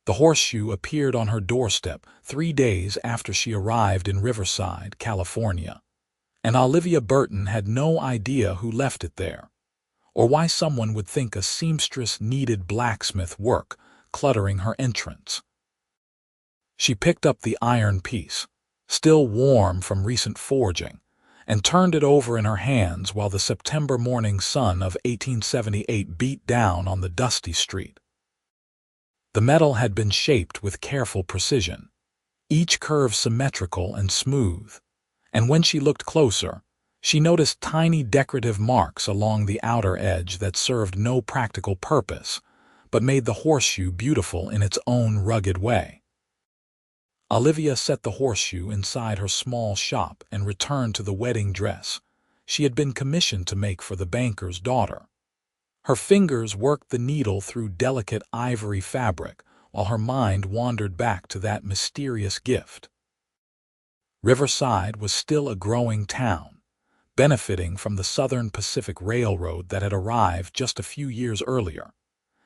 The horseshoe appeared on her doorstep 3 days after she arrived in Riverside, California, and Olivia Burton had no idea who left it there, or why someone would think a seamstress needed blacksmith work cluttering her entrance. She picked up the iron piece, still warm from recent forging, and turned it over in her hands while the September morning sun of 1878 beat down on the dusty street. The metal had been shaped with careful precision, each curve symmetrical and smooth, and when she looked closer, she noticed tiny decorative marks along the outer edge that served no practical purpose, but made the horseshoe beautiful in its own rugged way. Olivia set the horseshoe inside her small shop and returned to the wedding dress she had been commissioned to make for the banker's daughter. Her fingers worked the needle through delicate ivory fabric while her mind wandered back to that mysterious gift. Riverside was still a growing town, benefiting from the Southern Pacific Railroad that had arrived just a few years earlier,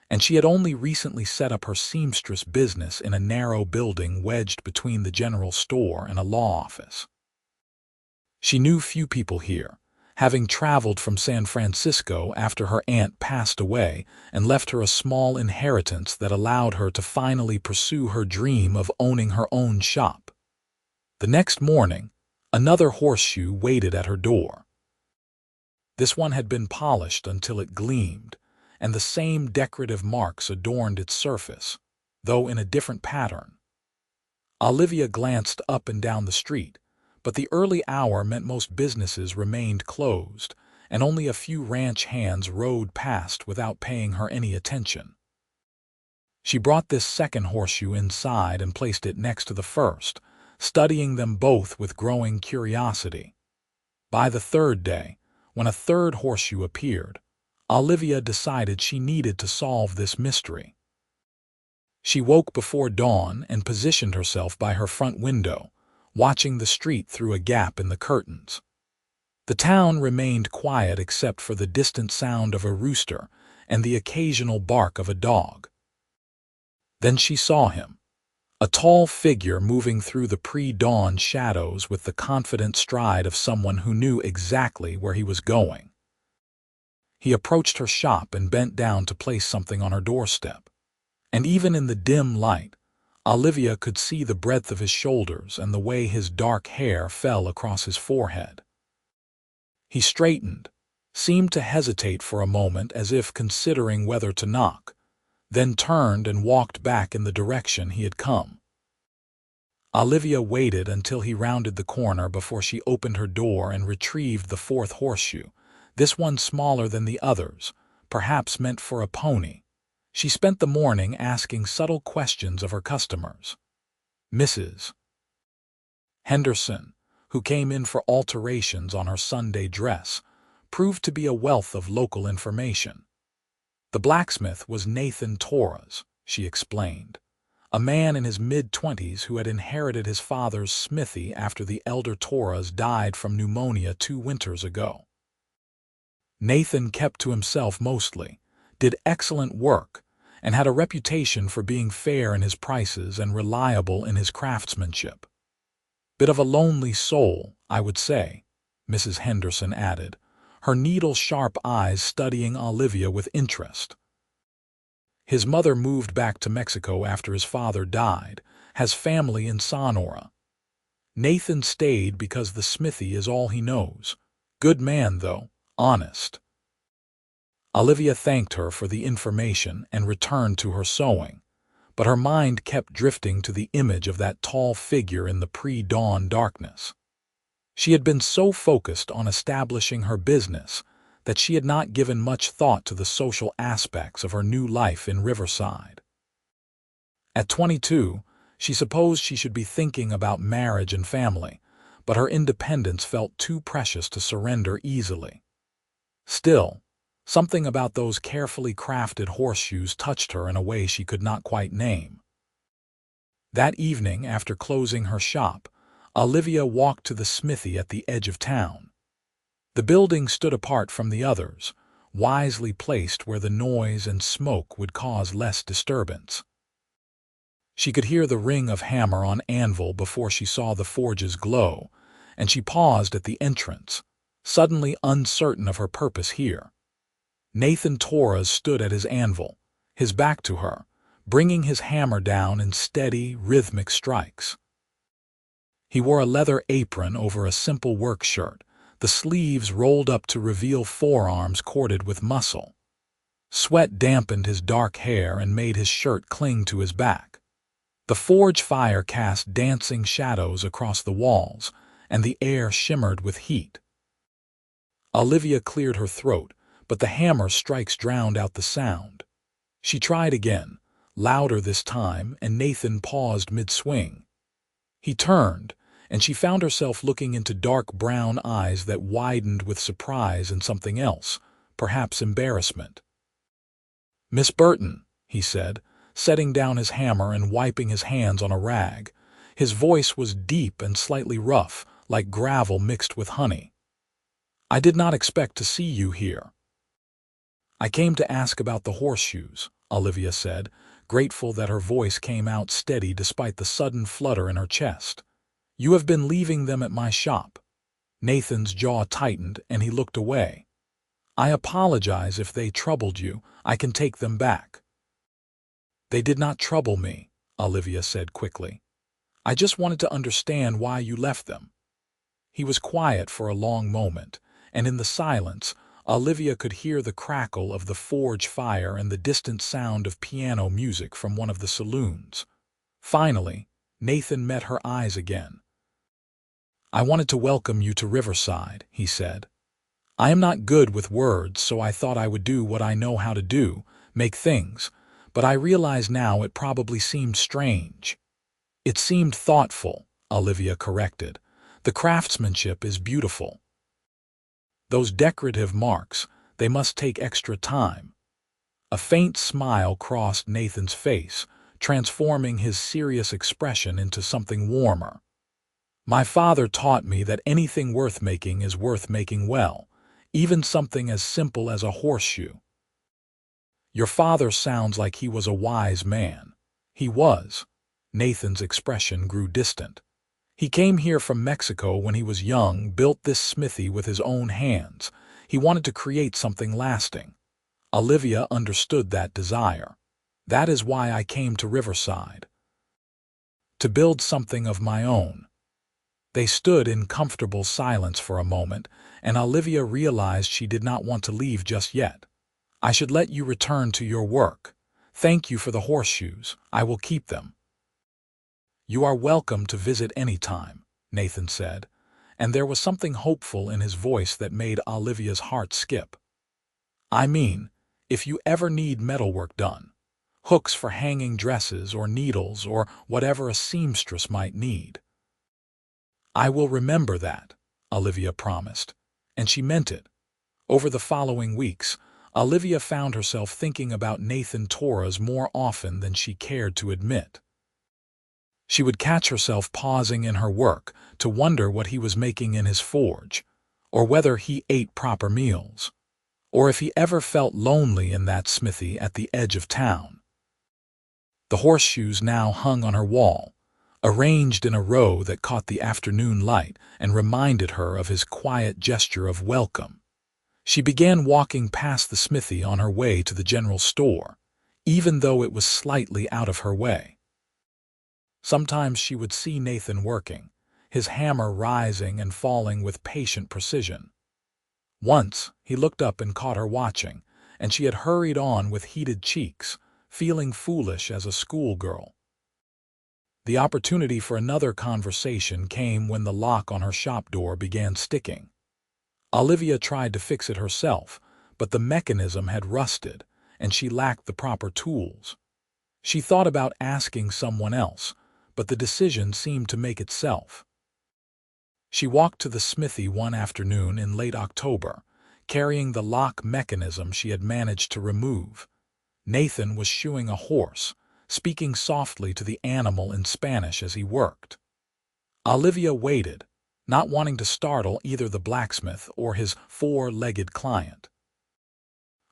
and she had only recently set up her seamstress business in a narrow building wedged between the general store and a law office. She knew few people here, having traveled from San Francisco after her aunt passed away and left her a small inheritance that allowed her to finally pursue her dream of owning her own shop. The next morning, another horseshoe waited at her door. This one had been polished until it gleamed, and the same decorative marks adorned its surface, though in a different pattern. Olivia glanced up and down the street, but the early hour meant most businesses remained closed, and only a few ranch hands rode past without paying her any attention. She brought this second horseshoe inside and placed it next to the first, studying them both with growing curiosity. By the third day, when a third horseshoe appeared, Olivia decided she needed to solve this mystery. She woke before dawn and positioned herself by her front window, watching the street through a gap in the curtains. The town remained quiet except for the distant sound of a rooster and the occasional bark of a dog. Then she saw him, a tall figure moving through the pre-dawn shadows with the confident stride of someone who knew exactly where he was going. He approached her shop and bent down to place something on her doorstep, and even in the dim light, Olivia could see the breadth of his shoulders and the way his dark hair fell across his forehead. He straightened, seemed to hesitate for a moment as if considering whether to knock, then turned and walked back in the direction he had come. Olivia waited until he rounded the corner before she opened her door and retrieved the fourth horseshoe, this one smaller than the others, perhaps meant for a pony. She spent the morning asking subtle questions of her customers. Mrs. Henderson, who came in for alterations on her Sunday dress, proved to be a wealth of local information. The blacksmith was Nathan Torres, she explained, a man in his mid-20s who had inherited his father's smithy after the elder Torres died from pneumonia 2 winters ago. Nathan kept to himself mostly, did excellent work, and had a reputation for being fair in his prices and reliable in his craftsmanship. Bit of a lonely soul, I would say, Mrs. Henderson added, her needle-sharp eyes studying Olivia with interest. His mother moved back to Mexico after his father died, has family in Sonora. Nathan stayed because the smithy is all he knows. Good man, though, honest. Olivia thanked her for the information and returned to her sewing, but her mind kept drifting to the image of that tall figure in the pre-dawn darkness. She had been so focused on establishing her business that she had not given much thought to the social aspects of her new life in Riverside. At 22, she supposed she should be thinking about marriage and family, but her independence felt too precious to surrender easily. Still, something about those carefully crafted horseshoes touched her in a way she could not quite name. That evening, after closing her shop, Olivia walked to the smithy at the edge of town. The building stood apart from the others, wisely placed where the noise and smoke would cause less disturbance. She could hear the ring of hammer on anvil before she saw the forge's glow, and she paused at the entrance, suddenly uncertain of her purpose here. Nathan Torres stood at his anvil, his back to her, bringing his hammer down in steady, rhythmic strikes. He wore a leather apron over a simple work shirt, the sleeves rolled up to reveal forearms corded with muscle. Sweat dampened his dark hair and made his shirt cling to his back. The forge fire cast dancing shadows across the walls, and the air shimmered with heat. Olivia cleared her throat, but the hammer strikes drowned out the sound. She tried again, louder this time, and Nathan paused mid-swing. He turned, and she found herself looking into dark brown eyes that widened with surprise and something else, perhaps embarrassment. "Miss Burton," he said, setting down his hammer and wiping his hands on a rag. His voice was deep and slightly rough, like gravel mixed with honey. "I did not expect to see you here." "I came to ask about the horseshoes," Olivia said, grateful that her voice came out steady despite the sudden flutter in her chest. "You have been leaving them at my shop." Nathan's jaw tightened and he looked away. "I apologize if they troubled you. I can take them back." "They did not trouble me," Olivia said quickly. "I just wanted to understand why you left them." He was quiet for a long moment, and in the silence, Olivia could hear the crackle of the forge fire and the distant sound of piano music from one of the saloons. Finally, Nathan met her eyes again. "I wanted to welcome you to Riverside," he said. "I am not good with words, so I thought I would do what I know how to do, make things, but I realize now it probably seemed strange." "It seemed thoughtful," Olivia corrected. "The craftsmanship is beautiful. Those decorative marks, they must take extra time." A faint smile crossed Nathan's face, transforming his serious expression into something warmer. "My father taught me that anything worth making is worth making well, even something as simple as a horseshoe." "Your father sounds like he was a wise man." "He was." Nathan's expression grew distant. "He came here from Mexico when he was young, built this smithy with his own hands. He wanted to create something lasting." Olivia understood that desire. "That is why I came to Riverside. To build something of my own." They stood in comfortable silence for a moment, and Olivia realized she did not want to leave just yet. "I should let you return to your work. Thank you for the horseshoes. I will keep them." "You are welcome to visit any time," Nathan said, and there was something hopeful in his voice that made Olivia's heart skip. "I mean, if you ever need metalwork done, hooks for hanging dresses or needles or whatever a seamstress might need." "I will remember that," Olivia promised, and she meant it. Over the following weeks, Olivia found herself thinking about Nathan Torres more often than she cared to admit. She would catch herself pausing in her work to wonder what he was making in his forge, or whether he ate proper meals, or if he ever felt lonely in that smithy at the edge of town. The horseshoes now hung on her wall, arranged in a row that caught the afternoon light and reminded her of his quiet gesture of welcome. She began walking past the smithy on her way to the general store, even though it was slightly out of her way. Sometimes she would see Nathan working, his hammer rising and falling with patient precision. Once, he looked up and caught her watching, and she had hurried on with heated cheeks, feeling foolish as a schoolgirl. The opportunity for another conversation came when the lock on her shop door began sticking. Olivia tried to fix it herself, but the mechanism had rusted, and she lacked the proper tools. She thought about asking someone else, but the decision seemed to make itself. She walked to the smithy one afternoon in late October, carrying the lock mechanism she had managed to remove. Nathan was shoeing a horse, speaking softly to the animal in Spanish as he worked. Olivia waited, not wanting to startle either the blacksmith or his four-legged client.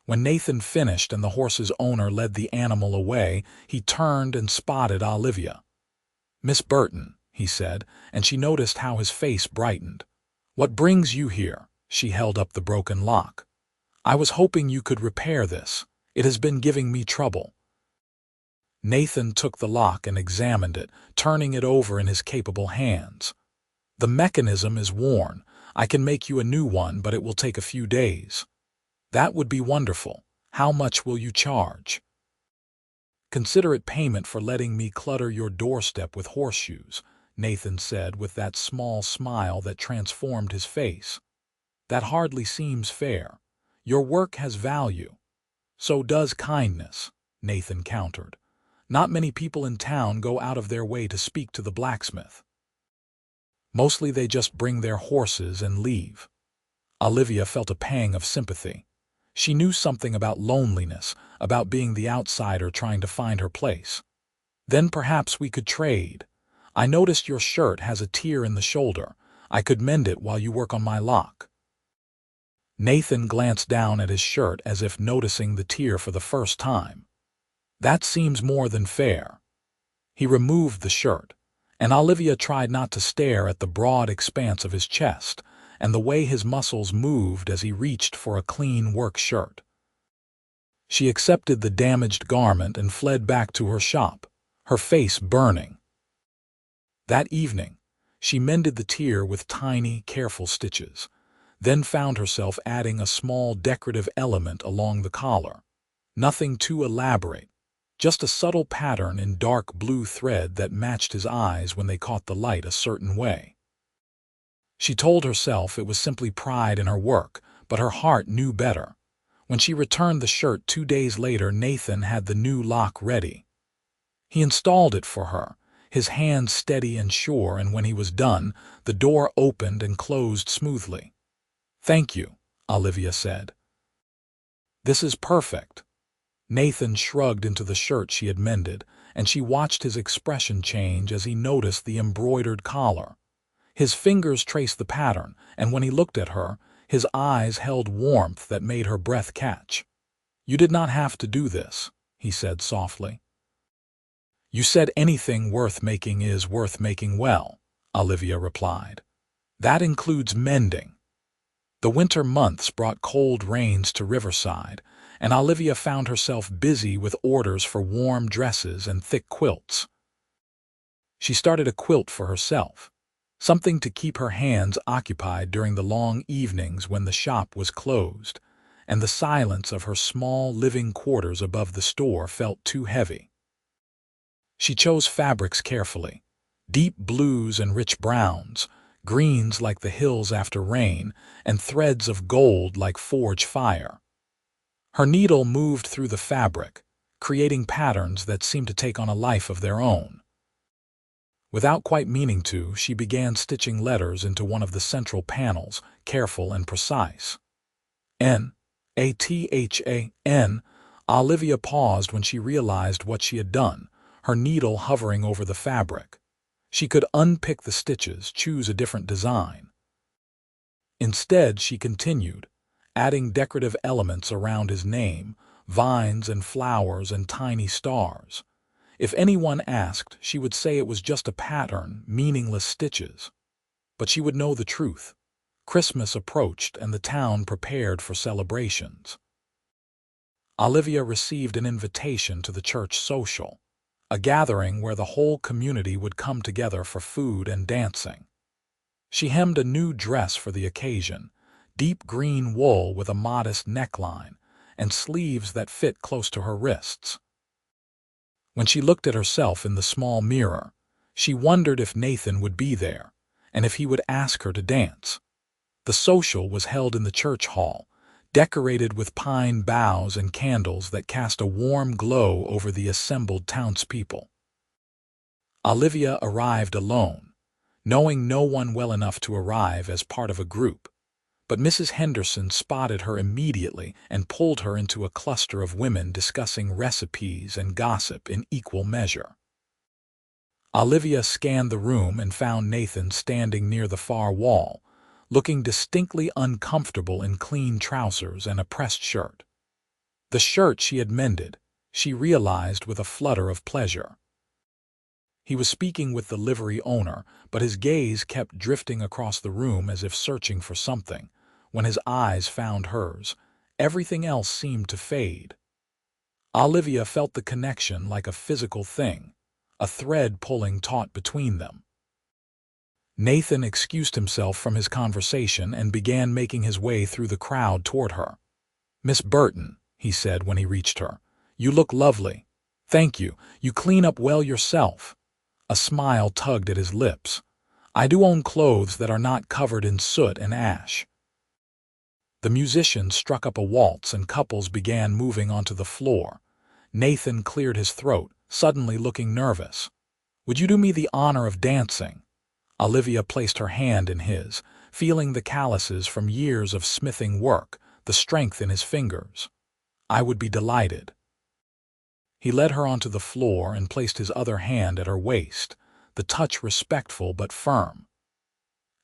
When Nathan finished and the horse's owner led the animal away, he turned and spotted Olivia. "Miss Burton," he said, and she noticed how his face brightened. "What brings you here?" She held up the broken lock. "I was hoping you could repair this. It has been giving me trouble." Nathan took the lock and examined it, turning it over in his capable hands. "The mechanism is worn. I can make you a new one, but it will take a few days." "That would be wonderful. How much will you charge?" "Consider it payment for letting me clutter your doorstep with horseshoes," Nathan said with that small smile that transformed his face. "That hardly seems fair. Your work has value." "So does kindness," Nathan countered. "Not many people in town go out of their way to speak to the blacksmith. Mostly they just bring their horses and leave." Olivia felt a pang of sympathy. She knew something about loneliness, about being the outsider trying to find her place. "Then perhaps we could trade. I noticed your shirt has a tear in the shoulder. I could mend it while you work on my lock." Nathan glanced down at his shirt as if noticing the tear for the first time. "That seems more than fair." He removed the shirt, and Olivia tried not to stare at the broad expanse of his chest and the way his muscles moved as he reached for a clean work shirt. She accepted the damaged garment and fled back to her shop, her face burning. That evening, she mended the tear with tiny, careful stitches, then found herself adding a small decorative element along the collar. Nothing too elaborate, just a subtle pattern in dark blue thread that matched his eyes when they caught the light a certain way. She told herself it was simply pride in her work, but her heart knew better. When she returned the shirt 2 days later, Nathan had the new lock ready. He installed it for her, his hands steady and sure, and when he was done, the door opened and closed smoothly. "Thank you," Olivia said. "This is perfect." Nathan shrugged into the shirt she had mended, and she watched his expression change as he noticed the embroidered collar. His fingers traced the pattern, and when he looked at her, his eyes held warmth that made her breath catch. "You did not have to do this," he said softly. "You said anything worth making is worth making well," Olivia replied. "That includes mending." The winter months brought cold rains to Riverside, and Olivia found herself busy with orders for warm dresses and thick quilts. She started a quilt for herself, something to keep her hands occupied during the long evenings when the shop was closed, and the silence of her small living quarters above the store felt too heavy. She chose fabrics carefully, deep blues and rich browns, greens like the hills after rain, and threads of gold like forge fire. Her needle moved through the fabric, creating patterns that seemed to take on a life of their own. Without quite meaning to, she began stitching letters into one of the central panels, careful and precise. N-A-T-H-A-N. Olivia paused when she realized what she had done, her needle hovering over the fabric. She could unpick the stitches, choose a different design. Instead, she continued, adding decorative elements around his name, vines and flowers and tiny stars. If anyone asked, she would say it was just a pattern, meaningless stitches. But she would know the truth. Christmas approached and the town prepared for celebrations. Olivia received an invitation to the church social, a gathering where the whole community would come together for food and dancing. She hemmed a new dress for the occasion, deep green wool with a modest neckline, and sleeves that fit close to her wrists. When she looked at herself in the small mirror, she wondered if Nathan would be there, and if he would ask her to dance. The social was held in the church hall, decorated with pine boughs and candles that cast a warm glow over the assembled townspeople. Olivia arrived alone, knowing no one well enough to arrive as part of a group. But Mrs. Henderson spotted her immediately and pulled her into a cluster of women discussing recipes and gossip in equal measure. Olivia scanned the room and found Nathan standing near the far wall, looking distinctly uncomfortable in clean trousers and a pressed shirt. The shirt she had mended, she realized with a flutter of pleasure. He was speaking with the livery owner, but his gaze kept drifting across the room as if searching for something. When his eyes found hers, everything else seemed to fade. Olivia felt the connection like a physical thing, a thread pulling taut between them. Nathan excused himself from his conversation and began making his way through the crowd toward her. "Miss Burton," he said when he reached her, "you look lovely. Thank you. You clean up well yourself." A smile tugged at his lips. "I do own clothes that are not covered in soot and ash." The musicians struck up a waltz and couples began moving onto the floor. Nathan cleared his throat, suddenly looking nervous. "Would you do me the honor of dancing?" Olivia placed her hand in his, feeling the calluses from years of smithing work, the strength in his fingers. "I would be delighted." He led her onto the floor and placed his other hand at her waist, the touch respectful but firm.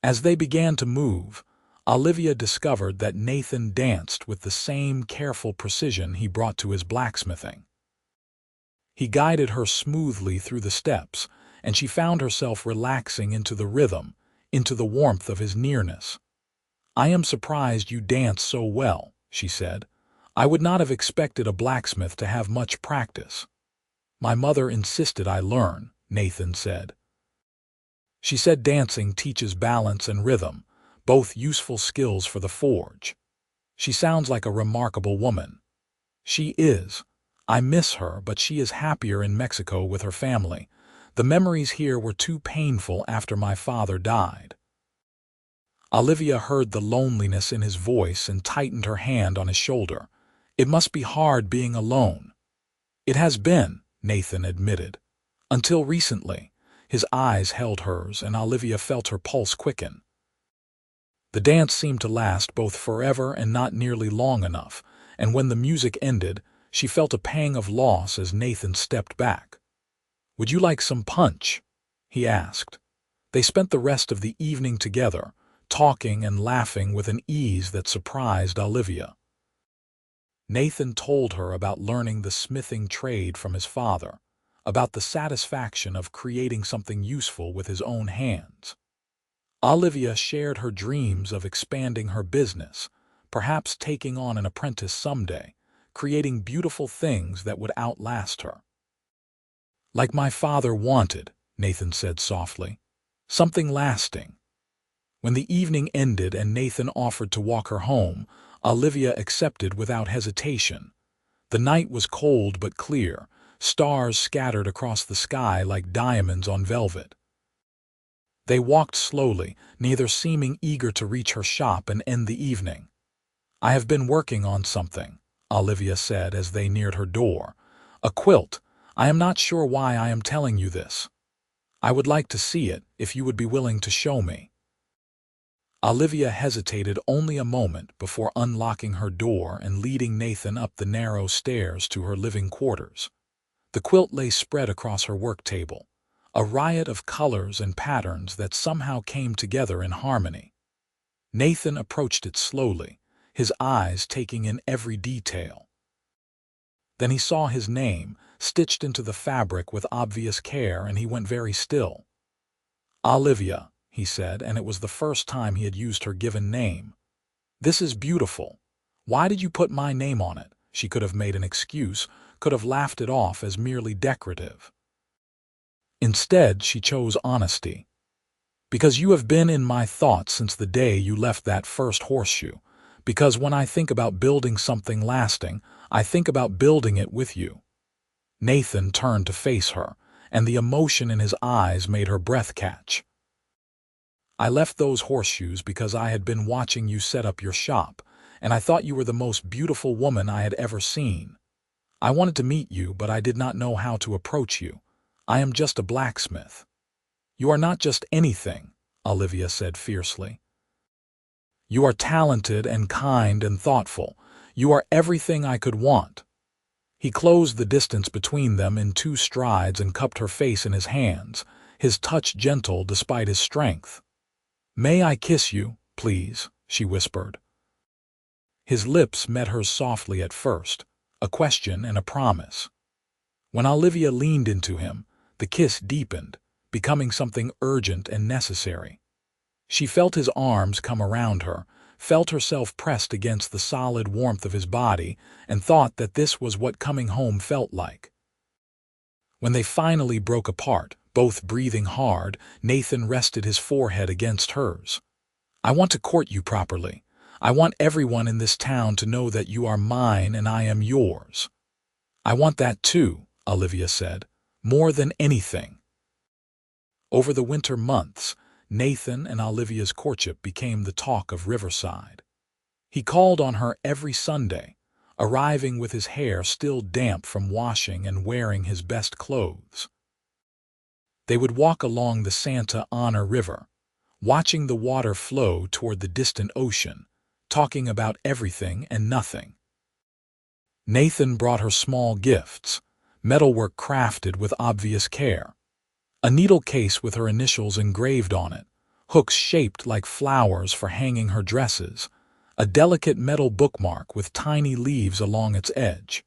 As they began to move, Olivia discovered that Nathan danced with the same careful precision he brought to his blacksmithing. He guided her smoothly through the steps, and she found herself relaxing into the rhythm, into the warmth of his nearness. "I am surprised you dance so well," she said. "I would not have expected a blacksmith to have much practice." "My mother insisted I learn," Nathan said. "She said dancing teaches balance and rhythm, both useful skills for the forge." "She sounds like a remarkable woman." "She is. I miss her, but she is happier in Mexico with her family. The memories here were too painful after my father died." Olivia heard the loneliness in his voice and tightened her hand on his shoulder. "It must be hard being alone." "It has been," Nathan admitted. "Until recently." His eyes held hers, and Olivia felt her pulse quicken. The dance seemed to last both forever and not nearly long enough, and when the music ended, she felt a pang of loss as Nathan stepped back. "Would you like some punch?" he asked. They spent the rest of the evening together, talking and laughing with an ease that surprised Olivia. Nathan told her about learning the smithing trade from his father, about the satisfaction of creating something useful with his own hands. Olivia shared her dreams of expanding her business, perhaps taking on an apprentice someday, creating beautiful things that would outlast her. "Like my father wanted," Nathan said softly. "Something lasting." When the evening ended and Nathan offered to walk her home, Olivia accepted without hesitation. The night was cold but clear, stars scattered across the sky like diamonds on velvet. They walked slowly, neither seeming eager to reach her shop and end the evening. "I have been working on something," Olivia said as they neared her door. "A quilt. I am not sure why I am telling you this. I would like to see it, if you would be willing to show me." Olivia hesitated only a moment before unlocking her door and leading Nathan up the narrow stairs to her living quarters. The quilt lay spread across her work table, a riot of colors and patterns that somehow came together in harmony. Nathan approached it slowly, his eyes taking in every detail. Then he saw his name, stitched into the fabric with obvious care, and he went very still. "Olivia," he said, and it was the first time he had used her given name. "This is beautiful. Why did you put my name on it?" She could have made an excuse, could have laughed it off as merely decorative. Instead, she chose honesty. "Because you have been in my thoughts since the day you left that first horseshoe. Because when I think about building something lasting, I think about building it with you." Nathan turned to face her, and the emotion in his eyes made her breath catch. "I left those horseshoes because I had been watching you set up your shop, and I thought you were the most beautiful woman I had ever seen. I wanted to meet you, but I did not know how to approach you. I am just a blacksmith." "You are not just anything," Olivia said fiercely. "You are talented and kind and thoughtful. You are everything I could want." He closed the distance between them in 2 strides and cupped her face in his hands, his touch gentle despite his strength. "May I kiss you, please?" she whispered. His lips met hers softly at first, a question and a promise. When Olivia leaned into him, the kiss deepened, becoming something urgent and necessary. She felt his arms come around her, felt herself pressed against the solid warmth of his body, and thought that this was what coming home felt like. When they finally broke apart, both breathing hard, Nathan rested his forehead against hers. "I want to court you properly. I want everyone in this town to know that you are mine and I am yours." "I want that too," Olivia said, "more than anything." Over the winter months, Nathan and Olivia's courtship became the talk of Riverside. He called on her every Sunday, arriving with his hair still damp from washing and wearing his best clothes. They would walk along the Santa Ana River, watching the water flow toward the distant ocean, talking about everything and nothing. Nathan brought her small gifts, metalwork crafted with obvious care. A needle case with her initials engraved on it, hooks shaped like flowers for hanging her dresses, a delicate metal bookmark with tiny leaves along its edge.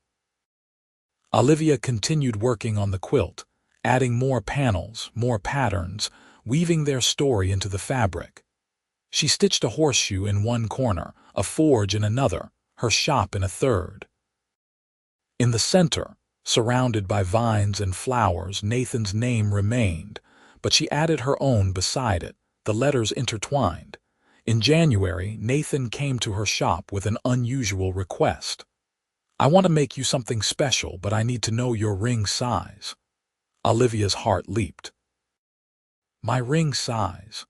Olivia continued working on the quilt, adding more panels, more patterns, weaving their story into the fabric. She stitched a horseshoe in one corner, a forge in another, her shop in a third. In the center, surrounded by vines and flowers, Nathan's name remained, but she added her own beside it, the letters intertwined. In January, Nathan came to her shop with an unusual request. "I want to make you something special, but I need to know your ring size." Olivia's heart leaped. "My ring size?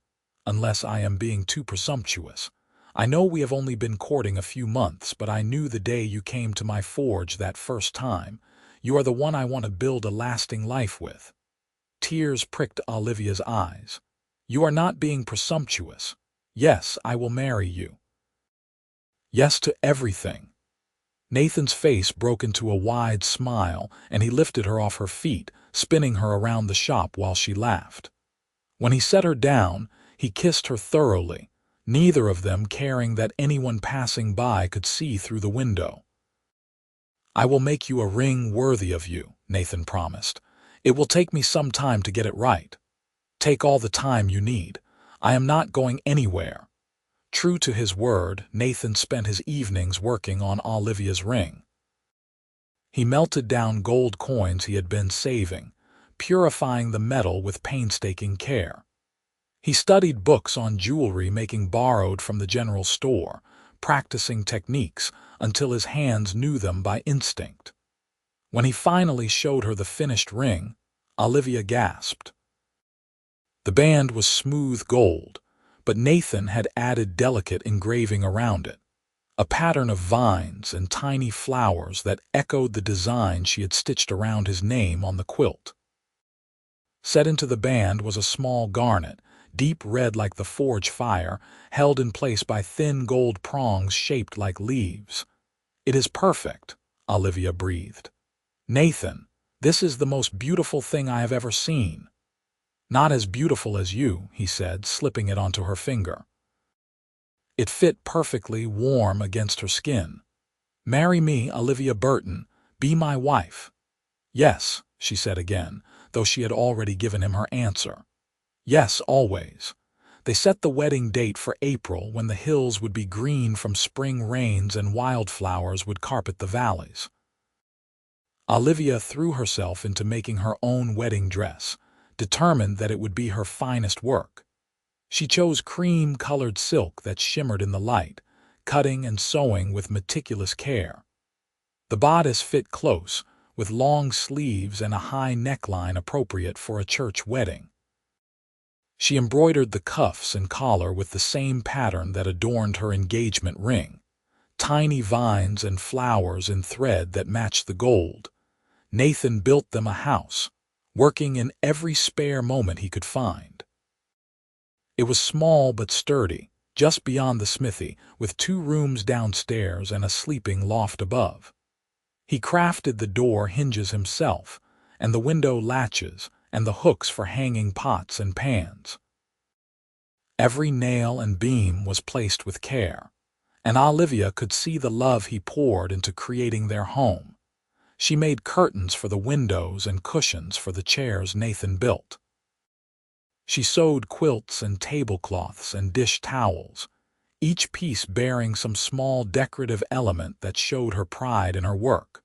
Unless I am being too presumptuous. I know we have only been courting a few months, but I knew the day you came to my forge that first time. You are the one I want to build a lasting life with." Tears pricked Olivia's eyes. "You are not being presumptuous. Yes, I will marry you. Yes to everything." Nathan's face broke into a wide smile, and he lifted her off her feet, spinning her around the shop while she laughed. When he set her down, he kissed her thoroughly, neither of them caring that anyone passing by could see through the window. "I will make you a ring worthy of you," Nathan promised. "It will take me some time to get it right. Take all the time you need. I am not going anywhere." True to his word, Nathan spent his evenings working on Olivia's ring. He melted down gold coins he had been saving, purifying the metal with painstaking care. He studied books on jewelry making borrowed from the general store, practicing techniques until his hands knew them by instinct. When he finally showed her the finished ring, Olivia gasped. The band was smooth gold, but Nathan had added delicate engraving around it, a pattern of vines and tiny flowers that echoed the design she had stitched around his name on the quilt. Set into the band was a small garnet, deep red like the forge fire, held in place by thin gold prongs shaped like leaves. "It is perfect," Olivia breathed. "Nathan, this is the most beautiful thing I have ever seen." "Not as beautiful as you," he said, slipping it onto her finger. It fit perfectly warm against her skin. "Marry me, Olivia Burton. Be my wife." "Yes," she said again, though she had already given him her answer. "Yes, always." They set the wedding date for April, when the hills would be green from spring rains and wildflowers would carpet the valleys. Olivia threw herself into making her own wedding dress, determined that it would be her finest work. She chose cream-colored silk that shimmered in the light, cutting and sewing with meticulous care. The bodice fit close, with long sleeves and a high neckline appropriate for a church wedding. She embroidered the cuffs and collar with the same pattern that adorned her engagement ring, tiny vines and flowers in thread that matched the gold. Nathan built them a house, working in every spare moment he could find. It was small but sturdy, just beyond the smithy, with 2 rooms downstairs and a sleeping loft above. He crafted the door hinges himself, and the window latches, and the hooks for hanging pots and pans. Every nail and beam was placed with care, and Olivia could see the love he poured into creating their home. She made curtains for the windows and cushions for the chairs Nathan built. She sewed quilts and tablecloths and dish towels, each piece bearing some small decorative element that showed her pride in her work.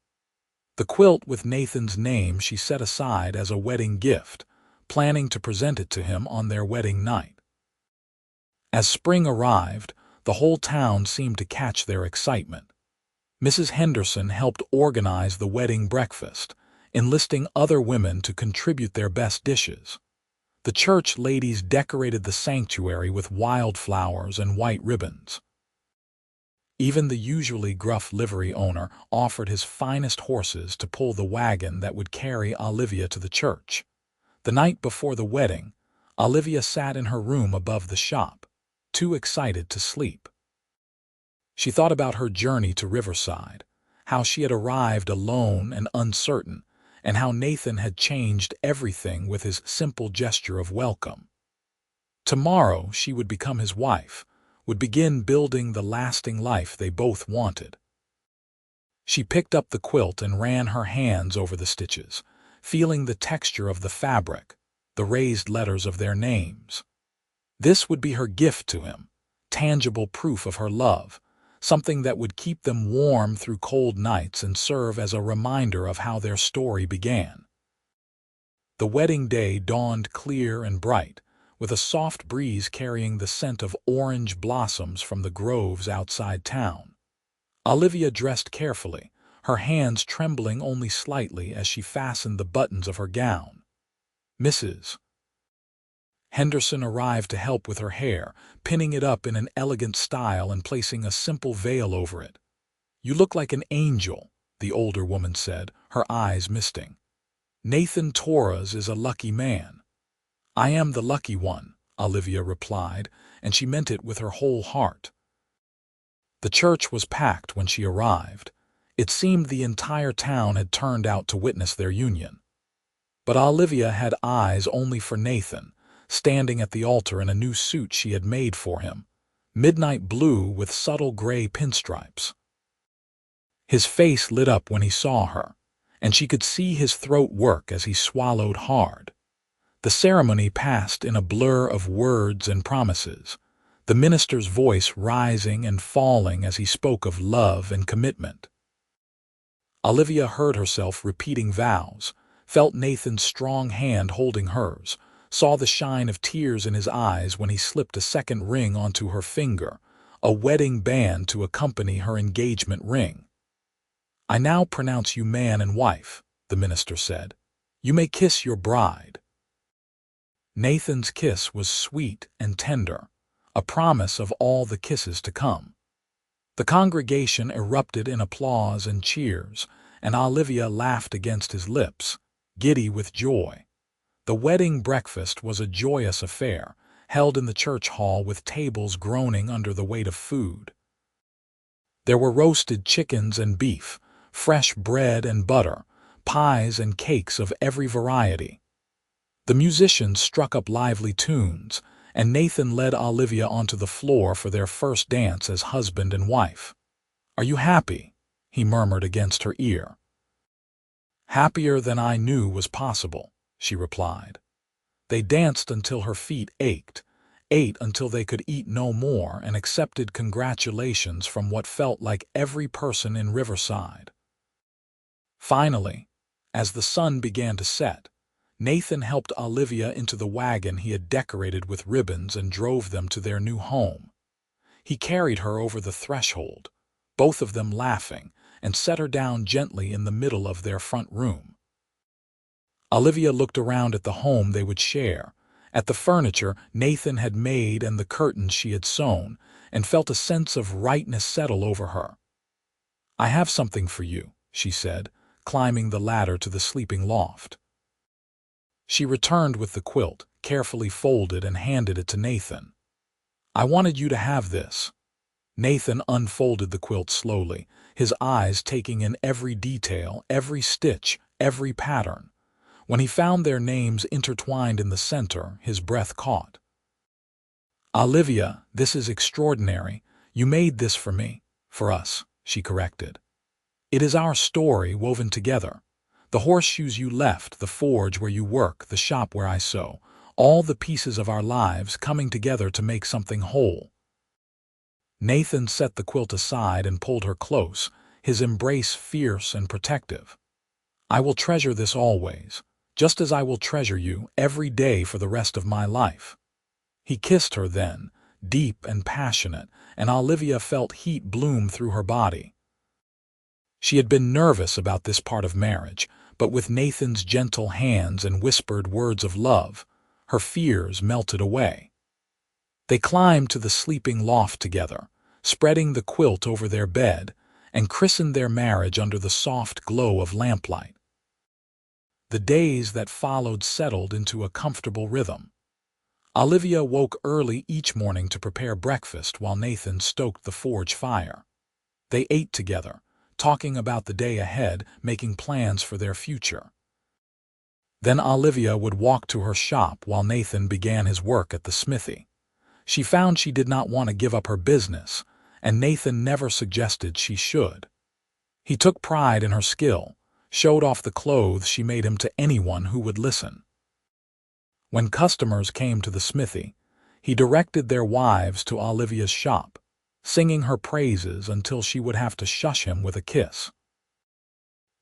The quilt with Nathan's name she set aside as a wedding gift, planning to present it to him on their wedding night. As spring arrived, the whole town seemed to catch their excitement. Mrs. Henderson helped organize the wedding breakfast, enlisting other women to contribute their best dishes. The church ladies decorated the sanctuary with wildflowers and white ribbons. Even the usually gruff livery owner offered his finest horses to pull the wagon that would carry Olivia to the church. The night before the wedding, Olivia sat in her room above the shop, too excited to sleep. She thought about her journey to Riverside, how she had arrived alone and uncertain, and how Nathan had changed everything with his simple gesture of welcome. Tomorrow she would become his wife, would begin building the lasting life they both wanted. She picked up the quilt and ran her hands over the stitches, feeling the texture of the fabric, the raised letters of their names. This would be her gift to him, tangible proof of her love, something that would keep them warm through cold nights and serve as a reminder of how their story began. The wedding day dawned clear and bright, with a soft breeze carrying the scent of orange blossoms from the groves outside town. Olivia dressed carefully, her hands trembling only slightly as she fastened the buttons of her gown. Mrs. Henderson arrived to help with her hair, pinning it up in an elegant style and placing a simple veil over it. "You look like an angel," the older woman said, her eyes misting. "Nathan Torres is a lucky man." "I am the lucky one," Olivia replied, and she meant it with her whole heart. The church was packed when she arrived. It seemed the entire town had turned out to witness their union. But Olivia had eyes only for Nathan, standing at the altar in a new suit she had made for him, midnight blue with subtle gray pinstripes. His face lit up when he saw her, and she could see his throat work as he swallowed hard. The ceremony passed in a blur of words and promises, the minister's voice rising and falling as he spoke of love and commitment. Olivia heard herself repeating vows, felt Nathan's strong hand holding hers, saw the shine of tears in his eyes when he slipped a second ring onto her finger, a wedding band to accompany her engagement ring. "I now pronounce you man and wife," the minister said. "You may kiss your bride." Nathan's kiss was sweet and tender, a promise of all the kisses to come. The congregation erupted in applause and cheers, and Olivia laughed against his lips, giddy with joy. The wedding breakfast was a joyous affair, held in the church hall with tables groaning under the weight of food. There were roasted chickens and beef, fresh bread and butter, pies and cakes of every variety. The musicians struck up lively tunes, and Nathan led Olivia onto the floor for their first dance as husband and wife. "Are you happy?" he murmured against her ear. "Happier than I knew was possible," she replied. They danced until her feet ached, ate until they could eat no more, and accepted congratulations from what felt like every person in Riverside. Finally, as the sun began to set, Nathan helped Olivia into the wagon he had decorated with ribbons and drove them to their new home. He carried her over the threshold, both of them laughing, and set her down gently in the middle of their front room. Olivia looked around at the home they would share, at the furniture Nathan had made and the curtains she had sewn, and felt a sense of rightness settle over her. "I have something for you," she said, climbing the ladder to the sleeping loft. She returned with the quilt, carefully folded, and handed it to Nathan. "I wanted you to have this." Nathan unfolded the quilt slowly, his eyes taking in every detail, every stitch, every pattern. When he found their names intertwined in the center, his breath caught. "Olivia, this is extraordinary. You made this for me, for us, she corrected. It is our story woven together. The horseshoes you left, the forge where you work, the shop where I sew, all the pieces of our lives coming together to make something whole. Nathan set the quilt aside and pulled her close, his embrace fierce and protective. I will treasure this always, just as I will treasure you every day for the rest of my life. He kissed her then, deep and passionate, and Olivia felt heat bloom through her body. She had been nervous about this part of marriage, but with Nathan's gentle hands and whispered words of love, her fears melted away. They climbed to the sleeping loft together, spreading the quilt over their bed, and christened their marriage under the soft glow of lamplight. The days that followed settled into a comfortable rhythm. Olivia woke early each morning to prepare breakfast while Nathan stoked the forge fire. They ate together, talking about the day ahead, making plans for their future. Then Olivia would walk to her shop while Nathan began his work at the smithy. She found she did not want to give up her business, and Nathan never suggested she should. He took pride in her skill, showed off the clothes she made him to anyone who would listen. When customers came to the smithy, he directed their wives to Olivia's shop, singing her praises until she would have to shush him with a kiss.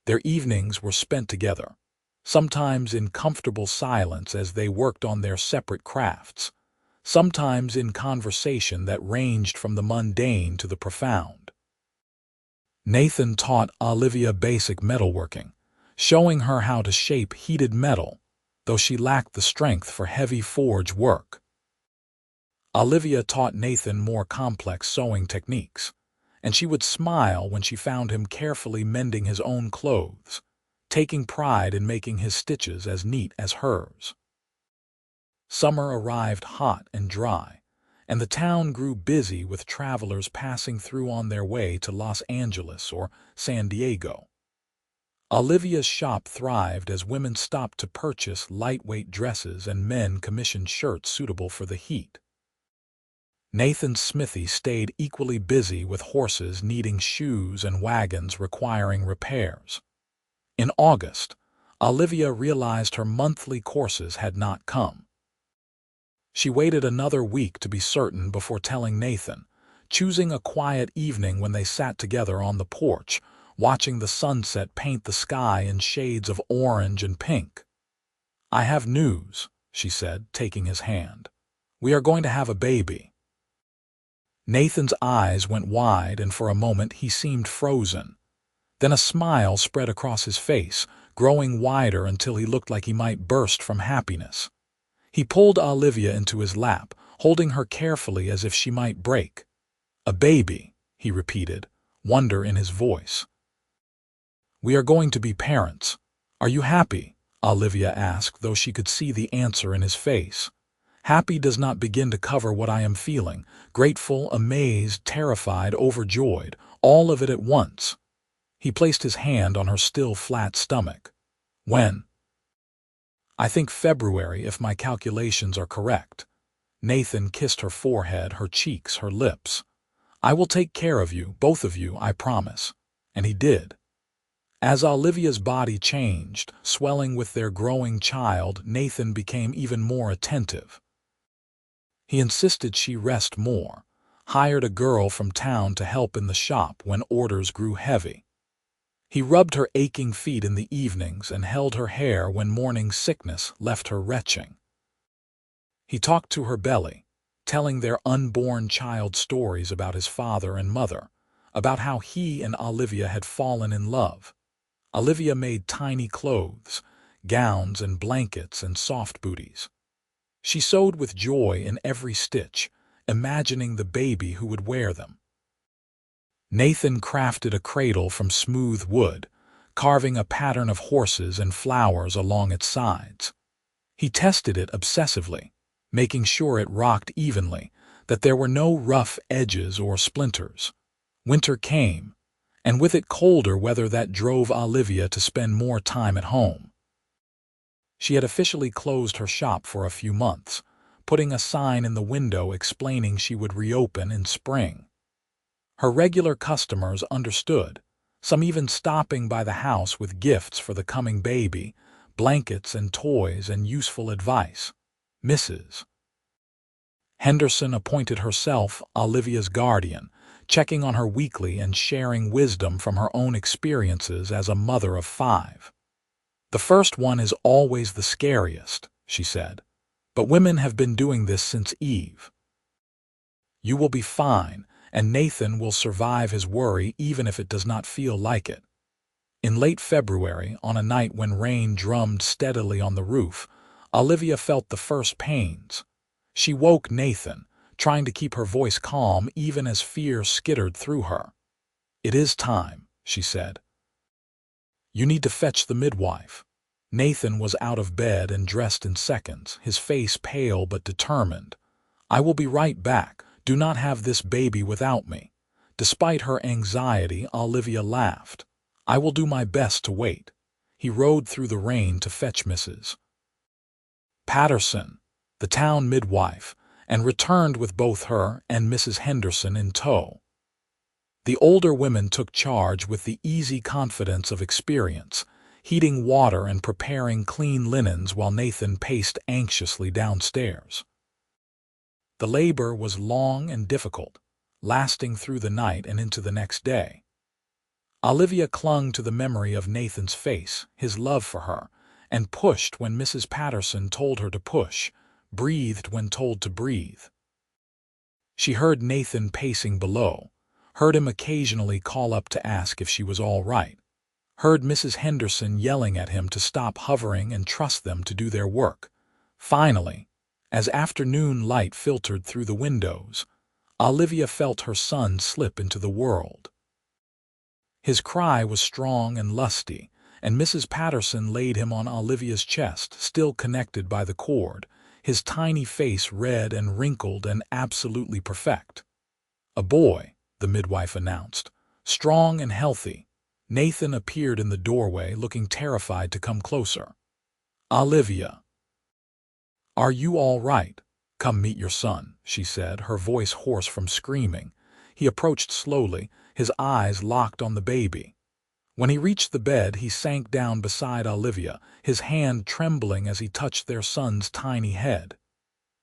Their evenings were spent together, sometimes in comfortable silence as they worked on their separate crafts, sometimes in conversation that ranged from the mundane to the profound. Nathan taught Olivia basic metalworking, showing her how to shape heated metal, though she lacked the strength for heavy forge work. Olivia taught Nathan more complex sewing techniques, and she would smile when she found him carefully mending his own clothes, taking pride in making his stitches as neat as hers. Summer arrived hot and dry, and the town grew busy with travelers passing through on their way to Los Angeles or San Diego. Olivia's shop thrived as women stopped to purchase lightweight dresses and men commissioned shirts suitable for the heat. Nathan's smithy stayed equally busy with horses needing shoes and wagons requiring repairs. In August, Olivia realized her monthly courses had not come. She waited another week to be certain before telling Nathan, choosing a quiet evening when they sat together on the porch, watching the sunset paint the sky in shades of orange and pink. "I have news," she said, taking his hand. "We are going to have a baby." Nathan's eyes went wide, and for a moment he seemed frozen. Then a smile spread across his face, growing wider until he looked like he might burst from happiness. He pulled Olivia into his lap, holding her carefully as if she might break. "A baby," he repeated, wonder in his voice. "We are going to be parents. Are you happy?" Olivia asked, though she could see the answer in his face. Happy does not begin to cover what I am feeling. Grateful, amazed, terrified, overjoyed, all of it at once. He placed his hand on her still flat stomach. "When?" "I think February, if my calculations are correct." Nathan kissed her forehead, her cheeks, her lips. "I will take care of you, both of you, I promise." And he did. As Olivia's body changed, swelling with their growing child, Nathan became even more attentive. He insisted she rest more, hired a girl from town to help in the shop when orders grew heavy. He rubbed her aching feet in the evenings and held her hair when morning sickness left her retching. He talked to her belly, telling their unborn child stories about his father and mother, about how he and Olivia had fallen in love. Olivia made tiny clothes, gowns and blankets and soft booties. She sewed with joy in every stitch, imagining the baby who would wear them. Nathan crafted a cradle from smooth wood, carving a pattern of horses and flowers along its sides. He tested it obsessively, making sure it rocked evenly, that there were no rough edges or splinters. Winter came, and with it colder weather that drove Olivia to spend more time at home. She had officially closed her shop for a few months, putting a sign in the window explaining she would reopen in spring. Her regular customers understood, some even stopping by the house with gifts for the coming baby, blankets and toys and useful advice. Mrs. Henderson appointed herself Olivia's guardian, checking on her weekly and sharing wisdom from her own experiences as a mother of 5. "The first one is always the scariest," she said, "but women have been doing this since Eve. You will be fine, and Nathan will survive his worry even if it does not feel like it." In late February, on a night when rain drummed steadily on the roof, Olivia felt the first pains. She woke Nathan, trying to keep her voice calm even as fear skittered through her. "It is time," she said. "You need to fetch the midwife." Nathan was out of bed and dressed in seconds, his face pale but determined. "I will be right back. Do not have this baby without me." Despite her anxiety, Olivia laughed. "I will do my best to wait." He rode through the rain to fetch Mrs. Patterson, the town midwife, and returned with both her and Mrs. Henderson in tow. The older women took charge with the easy confidence of experience, heating water and preparing clean linens while Nathan paced anxiously downstairs. The labor was long and difficult, lasting through the night and into the next day. Olivia clung to the memory of Nathan's face, his love for her, and pushed when Mrs. Patterson told her to push, breathed when told to breathe. She heard Nathan pacing below, heard him occasionally call up to ask if she was all right, heard Mrs. Henderson yelling at him to stop hovering and trust them to do their work. Finally, as afternoon light filtered through the windows, Olivia felt her son slip into the world. His cry was strong and lusty, and Mrs. Patterson laid him on Olivia's chest, still connected by the cord, his tiny face red and wrinkled and absolutely perfect. "A boy," the midwife announced, "strong and healthy." Nathan appeared in the doorway, looking terrified to come closer. "Olivia, are you all right? Come meet your son," she said, her voice hoarse from screaming. He approached slowly, his eyes locked on the baby. When he reached the bed, he sank down beside Olivia, his hand trembling as he touched their son's tiny head.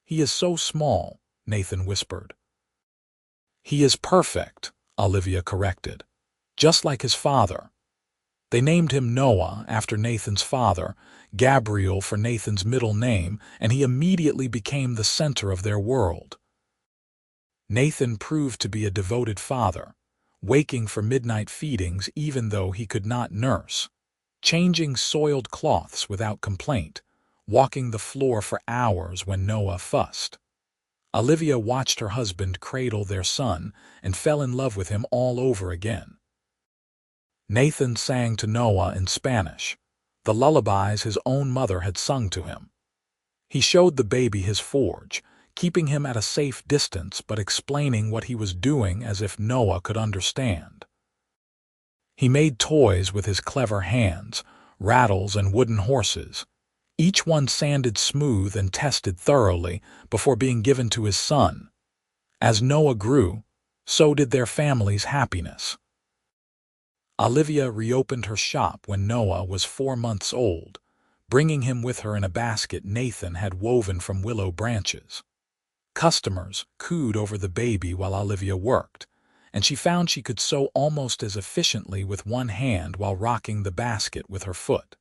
"He is so small," Nathan whispered. "He is perfect," Olivia corrected, "just like his father." They named him Noah after Nathan's father, Gabriel for Nathan's middle name, and he immediately became the center of their world. Nathan proved to be a devoted father, waking for midnight feedings even though he could not nurse, changing soiled cloths without complaint, walking the floor for hours when Noah fussed. Olivia watched her husband cradle their son and fell in love with him all over again. Nathan sang to Noah in Spanish, the lullabies his own mother had sung to him. He showed the baby his forge, keeping him at a safe distance but explaining what he was doing as if Noah could understand. He made toys with his clever hands, rattles and wooden horses, each one sanded smooth and tested thoroughly before being given to his son. As Noah grew, so did their family's happiness. Olivia reopened her shop when Noah was 4 months old, bringing him with her in a basket Nathan had woven from willow branches. Customers cooed over the baby while Olivia worked, and she found she could sew almost as efficiently with one hand while rocking the basket with her foot.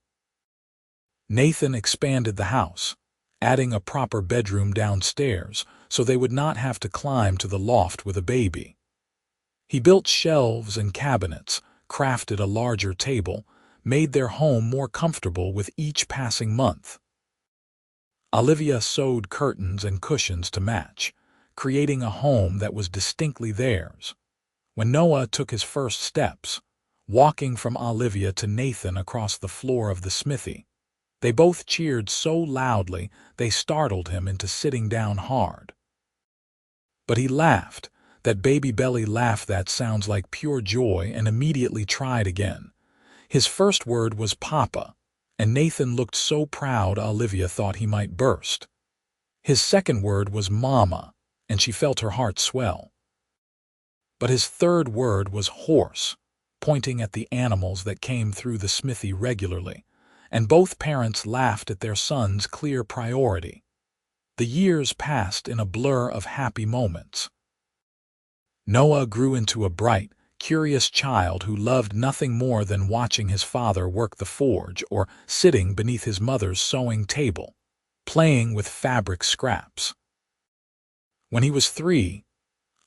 Nathan expanded the house, adding a proper bedroom downstairs so they would not have to climb to the loft with a baby. He built shelves and cabinets, crafted a larger table, made their home more comfortable with each passing month. Olivia sewed curtains and cushions to match, creating a home that was distinctly theirs. When Noah took his first steps, walking from Olivia to Nathan across the floor of the smithy, they both cheered so loudly they startled him into sitting down hard. But he laughed, that baby belly laugh that sounds like pure joy, and immediately tried again. His first word was Papa, and Nathan looked so proud Olivia thought he might burst. His second word was Mama, and she felt her heart swell. but his third word was horse, pointing at the animals that came through the smithy regularly, and both parents laughed at their son's clear priority. The years passed in a blur of happy moments. Noah grew into a bright, curious child who loved nothing more than watching his father work the forge or sitting beneath his mother's sewing table, playing with fabric scraps. When he was 3,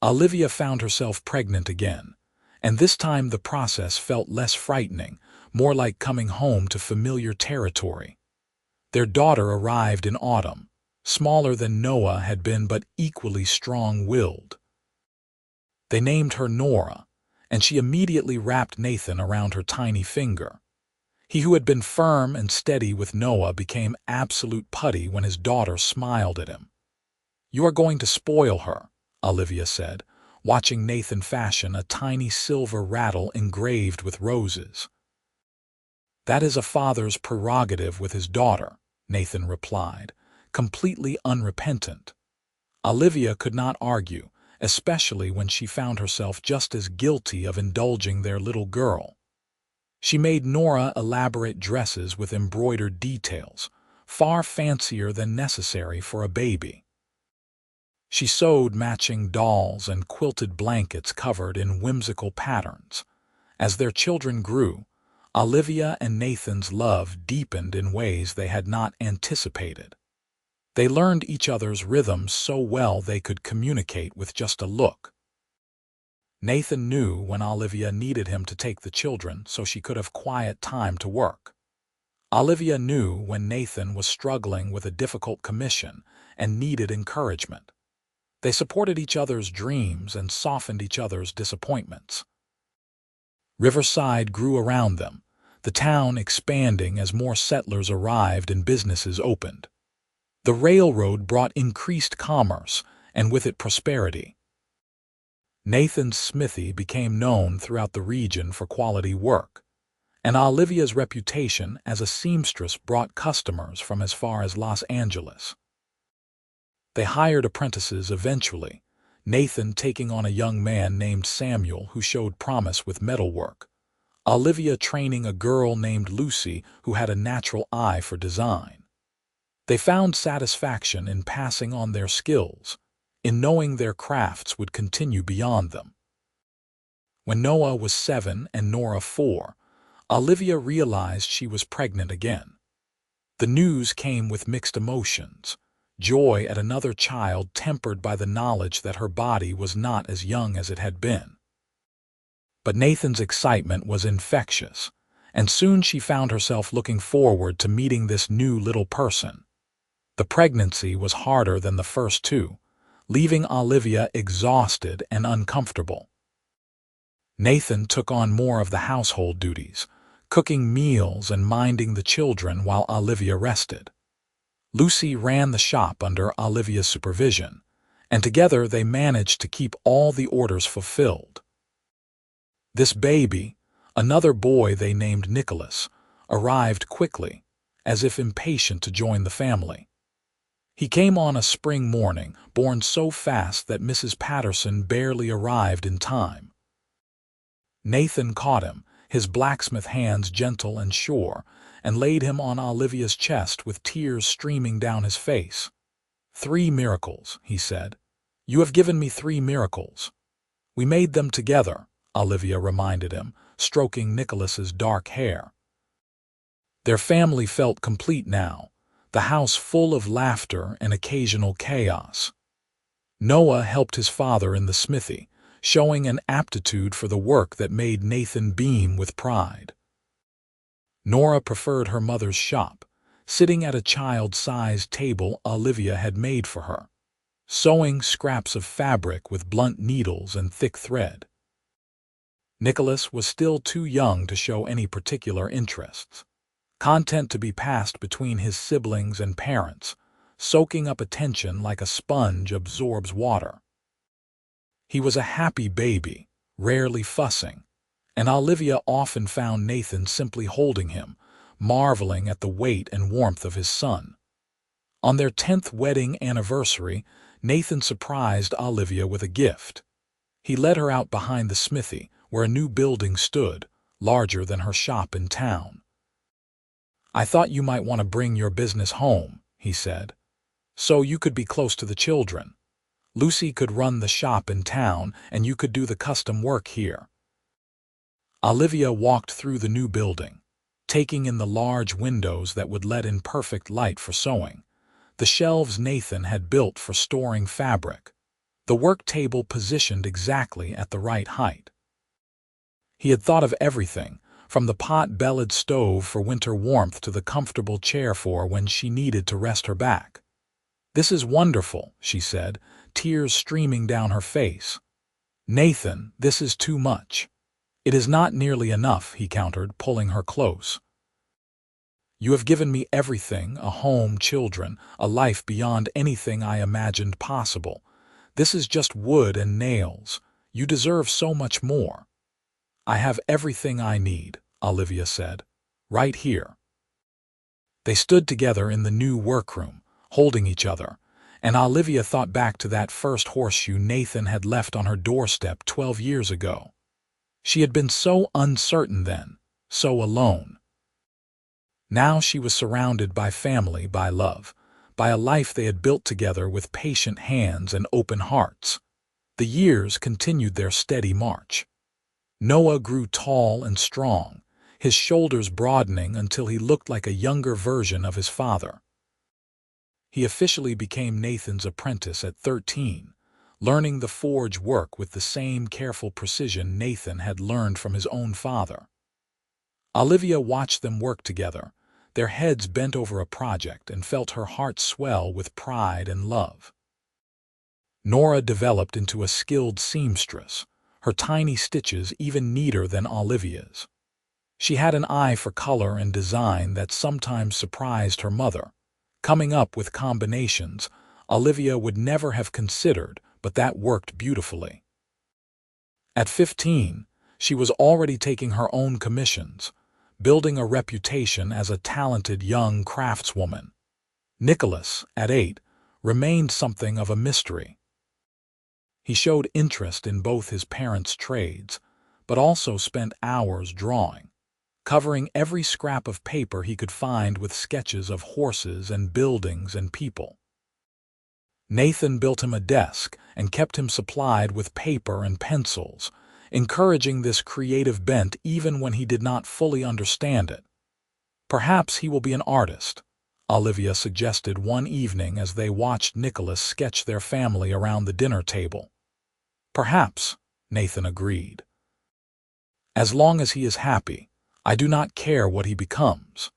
Olivia found herself pregnant again, and this time the process felt less frightening, more like coming home to familiar territory. Their daughter arrived in autumn, smaller than Noah had been but equally strong-willed. They named her Nora, and she immediately wrapped Nathan around her tiny finger. He who had been firm and steady with Noah became absolute putty when his daughter smiled at him. "You are going to spoil her," Olivia said, watching Nathan fashion a tiny silver rattle engraved with roses. "That is a father's prerogative with his daughter," Nathan replied, completely unrepentant. Olivia could not argue, especially when she found herself just as guilty of indulging their little girl. She made Nora elaborate dresses with embroidered details, far fancier than necessary for a baby. She sewed matching dolls and quilted blankets covered in whimsical patterns. As their children grew, Olivia and Nathan's love deepened in ways they had not anticipated. They learned each other's rhythms so well they could communicate with just a look. Nathan knew when Olivia needed him to take the children so she could have quiet time to work. Olivia knew when Nathan was struggling with a difficult commission and needed encouragement. They supported each other's dreams and softened each other's disappointments. Riverside grew around them, the town expanding as more settlers arrived and businesses opened. The railroad brought increased commerce, and with it prosperity. Nathan's smithy became known throughout the region for quality work, and Olivia's reputation as a seamstress brought customers from as far as Los Angeles. They hired apprentices eventually, Nathan taking on a young man named Samuel who showed promise with metalwork, Olivia training a girl named Lucy who had a natural eye for design. They found satisfaction in passing on their skills, in knowing their crafts would continue beyond them. When Noah was 7 and Nora 4, Olivia realized she was pregnant again. The news came with mixed emotions, joy at another child tempered by the knowledge that her body was not as young as it had been. But Nathan's excitement was infectious, and soon she found herself looking forward to meeting this new little person. The pregnancy was harder than the first 2, leaving Olivia exhausted and uncomfortable. Nathan took on more of the household duties, cooking meals and minding the children while Olivia rested. Lucy ran the shop under Olivia's supervision, and together they managed to keep all the orders fulfilled. This baby, another boy they named Nicholas, arrived quickly, as if impatient to join the family. He came on a spring morning, born so fast that Mrs. Patterson barely arrived in time. Nathan caught him, his blacksmith hands gentle and sure, and laid him on Olivia's chest with tears streaming down his face. "3 miracles," he said. "You have given me 3 miracles." "We made them together," Olivia reminded him, stroking Nicholas's dark hair. Their family felt complete now, the house full of laughter and occasional chaos. Noah helped his father in the smithy, showing an aptitude for the work that made Nathan beam with pride. Nora preferred her mother's shop, sitting at a child-sized table Olivia had made for her, sewing scraps of fabric with blunt needles and thick thread. Nicholas was still too young to show any particular interests, content to be passed between his siblings and parents, soaking up attention like a sponge absorbs water. He was a happy baby, rarely fussing, and Olivia often found Nathan simply holding him, marveling at the weight and warmth of his son. On their 10th wedding anniversary, Nathan surprised Olivia with a gift. He led her out behind the smithy, where a new building stood, larger than her shop in town. "I thought you might want to bring your business home," he said, "so you could be close to the children. Lucy could run the shop in town, and you could do the custom work here." Olivia walked through the new building, taking in the large windows that would let in perfect light for sewing, the shelves Nathan had built for storing fabric, the work table positioned exactly at the right height. He had thought of everything, from the pot-bellied stove for winter warmth to the comfortable chair for when she needed to rest her back. "This is wonderful," she said, tears streaming down her face. "Nathan, this is too much." "It is not nearly enough," he countered, pulling her close. "You have given me everything, a home, children, a life beyond anything I imagined possible. This is just wood and nails. You deserve so much more." "I have everything I need," Olivia said, "right here." They stood together in the new workroom, holding each other, and Olivia thought back to that first horseshoe Nathan had left on her doorstep 12 years ago. She had been so uncertain then, so alone. Now she was surrounded by family, by love, by a life they had built together with patient hands and open hearts. The years continued their steady march. Noah grew tall and strong, his shoulders broadening until he looked like a younger version of his father. He officially became Nathan's apprentice at 13, learning the forge work with the same careful precision Nathan had learned from his own father. Olivia watched them work together, their heads bent over a project, and felt her heart swell with pride and love. Nora developed into a skilled seamstress, her tiny stitches even neater than Olivia's. She had an eye for color and design that sometimes surprised her mother, coming up with combinations Olivia would never have considered, but that worked beautifully. At 15, she was already taking her own commissions, building a reputation as a talented young craftswoman. Nicholas, at 8, remained something of a mystery. He showed interest in both his parents' trades, but also spent hours drawing, covering every scrap of paper he could find with sketches of horses and buildings and people. Nathan built him a desk and kept him supplied with paper and pencils, encouraging this creative bent even when he did not fully understand it. "Perhaps he will be an artist," Olivia suggested one evening as they watched Nicholas sketch their family around the dinner table. "Perhaps," Nathan agreed. "As long as he is happy, I do not care what he becomes."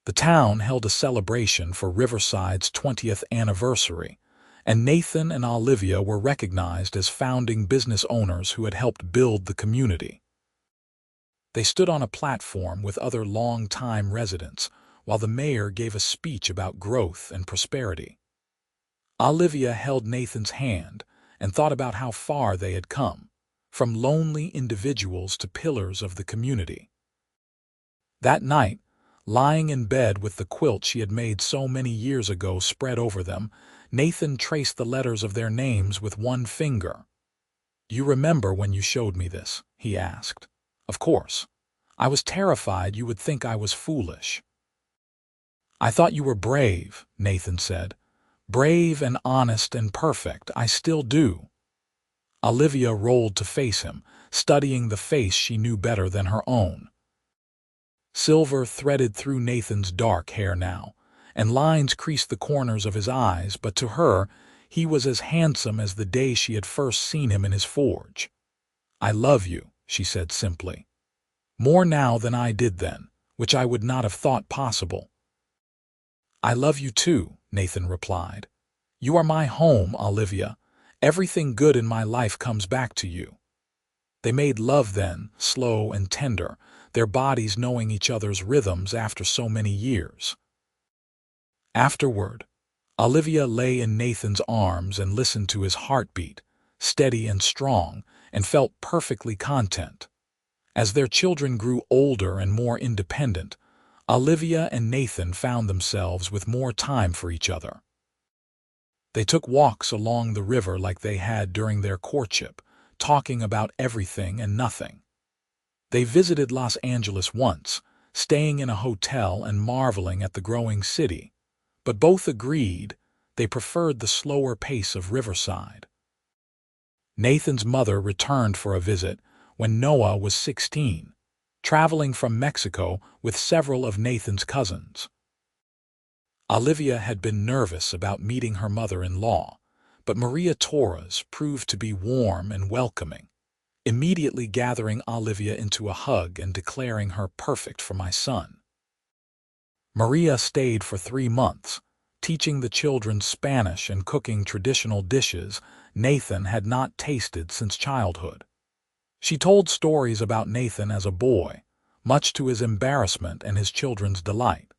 The town held a celebration for Riverside's 20th anniversary, and Nathan and Olivia were recognized as founding business owners who had helped build the community. They stood on a platform with other long-time residents while the mayor gave a speech about growth and prosperity. Olivia held Nathan's hand and thought about how far they had come, from lonely individuals to pillars of the community. That night, lying in bed with the quilt she had made so many years ago spread over them, Nathan traced the letters of their names with one finger. "Do you remember when you showed me this?" he asked. "Of course. I was terrified you would think I was foolish." "I thought you were brave," Nathan said. "Brave and honest and perfect. I still do." Olivia rolled to face him, studying the face she knew better than her own. Silver threaded through Nathan's dark hair now, and lines creased the corners of his eyes, but to her, he was as handsome as the day she had first seen him in his forge. "I love you," she said simply. "More now than I did then, which I would not have thought possible." "I love you too," Nathan replied. "You are my home, Olivia. Everything good in my life comes back to you." They made love then, slow and tender, their bodies knowing each other's rhythms after so many years. Afterward, Olivia lay in Nathan's arms and listened to his heartbeat, steady and strong, and felt perfectly content. As their children grew older and more independent, Olivia and Nathan found themselves with more time for each other. They took walks along the river like they had during their courtship, talking about everything and nothing. They visited Los Angeles once, staying in a hotel and marveling at the growing city, but both agreed they preferred the slower pace of Riverside. Nathan's mother returned for a visit when Noah was 16, traveling from Mexico with several of Nathan's cousins. Olivia had been nervous about meeting her mother-in-law, but Maria Torres proved to be warm and welcoming, immediately gathering Olivia into a hug and declaring her perfect for my son. Maria stayed for 3 months, teaching the children Spanish and cooking traditional dishes Nathan had not tasted since childhood. She told stories about Nathan as a boy, much to his embarrassment and his children's delight.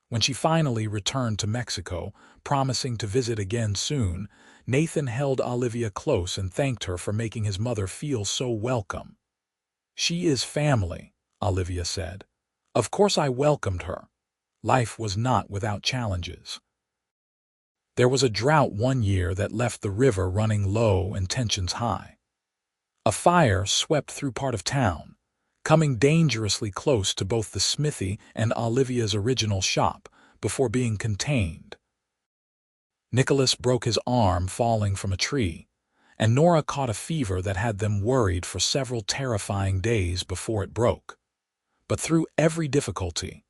When she finally returned to Mexico, promising to visit again soon, Nathan held Olivia close and thanked her for making his mother feel so welcome. "She is family," Olivia said. "Of course I welcomed her. Life was not without challenges." There was a drought one year that left the river running low and tensions high. A fire swept through part of town, coming dangerously close to both the smithy and Olivia's original shop before being contained. Nicholas broke his arm falling from a tree, and Nora caught a fever that had them worried for several terrifying days before it broke. But through every difficulty,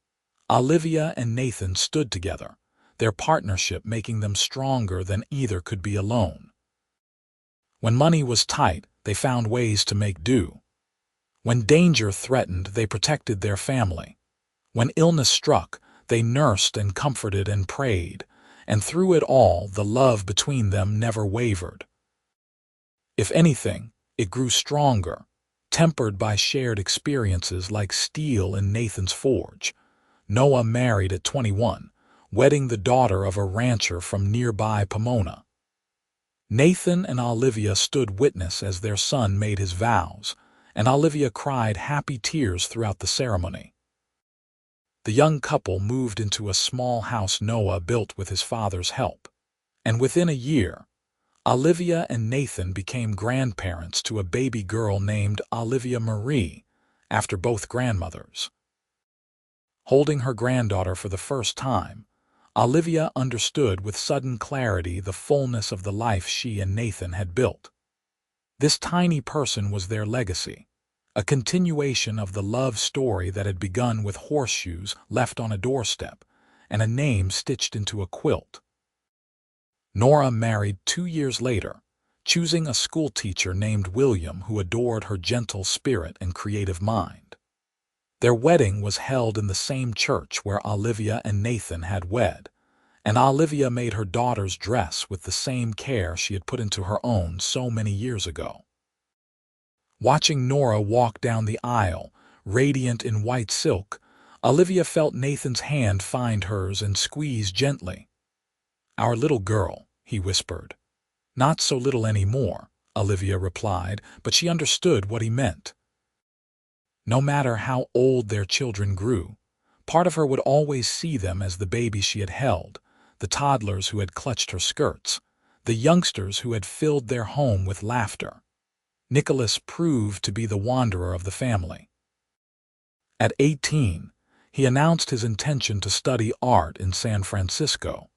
Olivia and Nathan stood together, their partnership making them stronger than either could be alone. When money was tight, they found ways to make do. When danger threatened, they protected their family. When illness struck, they nursed and comforted and prayed, and through it all, the love between them never wavered. If anything, it grew stronger, tempered by shared experiences like steel in Nathan's forge. Noah married at 21, wedding the daughter of a rancher from nearby Pomona. Nathan and Olivia stood witness as their son made his vows, and Olivia cried happy tears throughout the ceremony. The young couple moved into a small house Noah built with his father's help, and within a year, Olivia and Nathan became grandparents to a baby girl named Olivia Marie, after both grandmothers. Holding her granddaughter for the first time, Olivia understood with sudden clarity the fullness of the life she and Nathan had built. This tiny person was their legacy, a continuation of the love story that had begun with horseshoes left on a doorstep and a name stitched into a quilt. Nora married 2 years later, choosing a schoolteacher named William who adored her gentle spirit and creative mind. Their wedding was held in the same church where Olivia and Nathan had wed, and Olivia made her daughter's dress with the same care she had put into her own so many years ago. Watching Nora walk down the aisle, radiant in white silk, Olivia felt Nathan's hand find hers and squeeze gently. "Our little girl," he whispered. "Not so little anymore," Olivia replied, but she understood what he meant. No matter how old their children grew, part of her would always see them as the baby she had held, the toddlers who had clutched her skirts, the youngsters who had filled their home with laughter. Nicholas proved to be the wanderer of the family. At 18, he announced his intention to study art in San Francisco,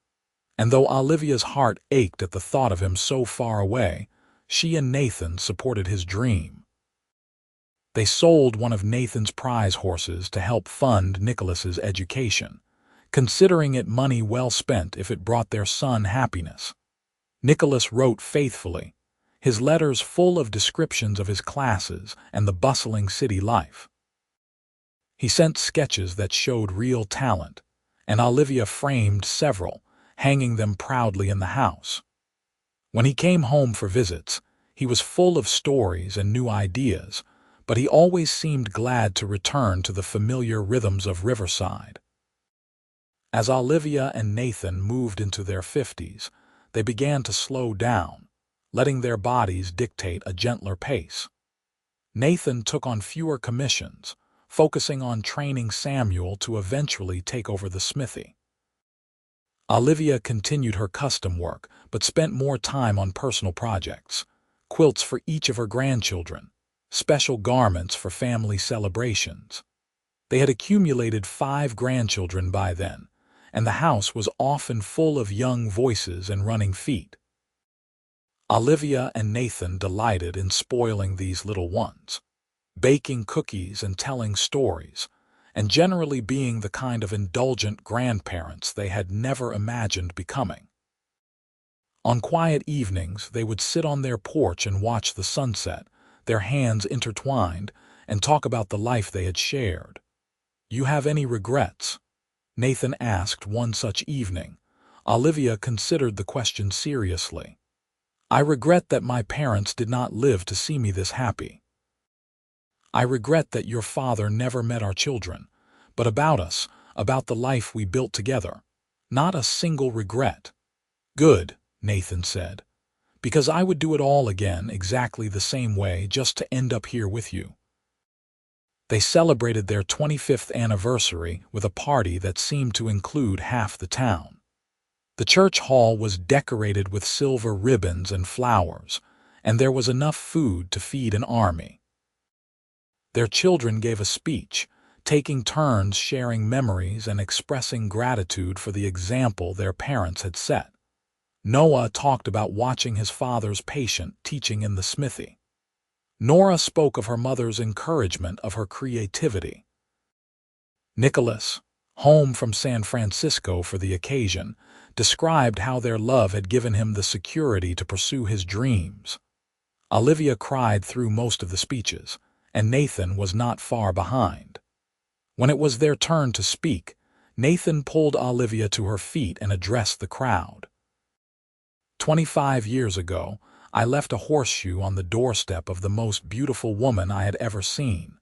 and though Olivia's heart ached at the thought of him so far away, she and Nathan supported his dream. They sold one of Nathan's prize horses to help fund Nicholas's education, considering it money well spent if it brought their son happiness. Nicholas wrote faithfully, his letters full of descriptions of his classes and the bustling city life. He sent sketches that showed real talent, and Olivia framed several, hanging them proudly in the house. When he came home for visits, he was full of stories and new ideas, but he always seemed glad to return to the familiar rhythms of Riverside. As Olivia and Nathan moved into their 50s, they began to slow down, letting their bodies dictate a gentler pace. Nathan took on fewer commissions, focusing on training Samuel to eventually take over the smithy. Olivia continued her custom work, but spent more time on personal projects, quilts for each of her grandchildren, special garments for family celebrations. They had accumulated 5 grandchildren by then, and the house was often full of young voices and running feet. Olivia and Nathan delighted in spoiling these little ones, baking cookies and telling stories, and generally being the kind of indulgent grandparents they had never imagined becoming. On quiet evenings, they would sit on their porch and watch the sunset, their hands intertwined, and talk about the life they had shared. "You have any regrets?" Nathan asked one such evening. Olivia considered the question seriously. "I regret that my parents did not live to see me this happy. I regret that your father never met our children, but about us, about the life we built together. Not a single regret." "Good," Nathan said, "because I would do it all again exactly the same way just to end up here with you." They celebrated their 25th anniversary with a party that seemed to include half the town. The church hall was decorated with silver ribbons and flowers, and there was enough food to feed an army. Their children gave a speech, taking turns sharing memories and expressing gratitude for the example their parents had set. Noah talked about watching his father's patient teaching in the smithy. Nora spoke of her mother's encouragement of her creativity. Nicholas, home from San Francisco for the occasion, described how their love had given him the security to pursue his dreams. Olivia cried through most of the speeches, and Nathan was not far behind. When it was their turn to speak, Nathan pulled Olivia to her feet and addressed the crowd. 25 years ago, I left a horseshoe on the doorstep of the most beautiful woman I had ever seen.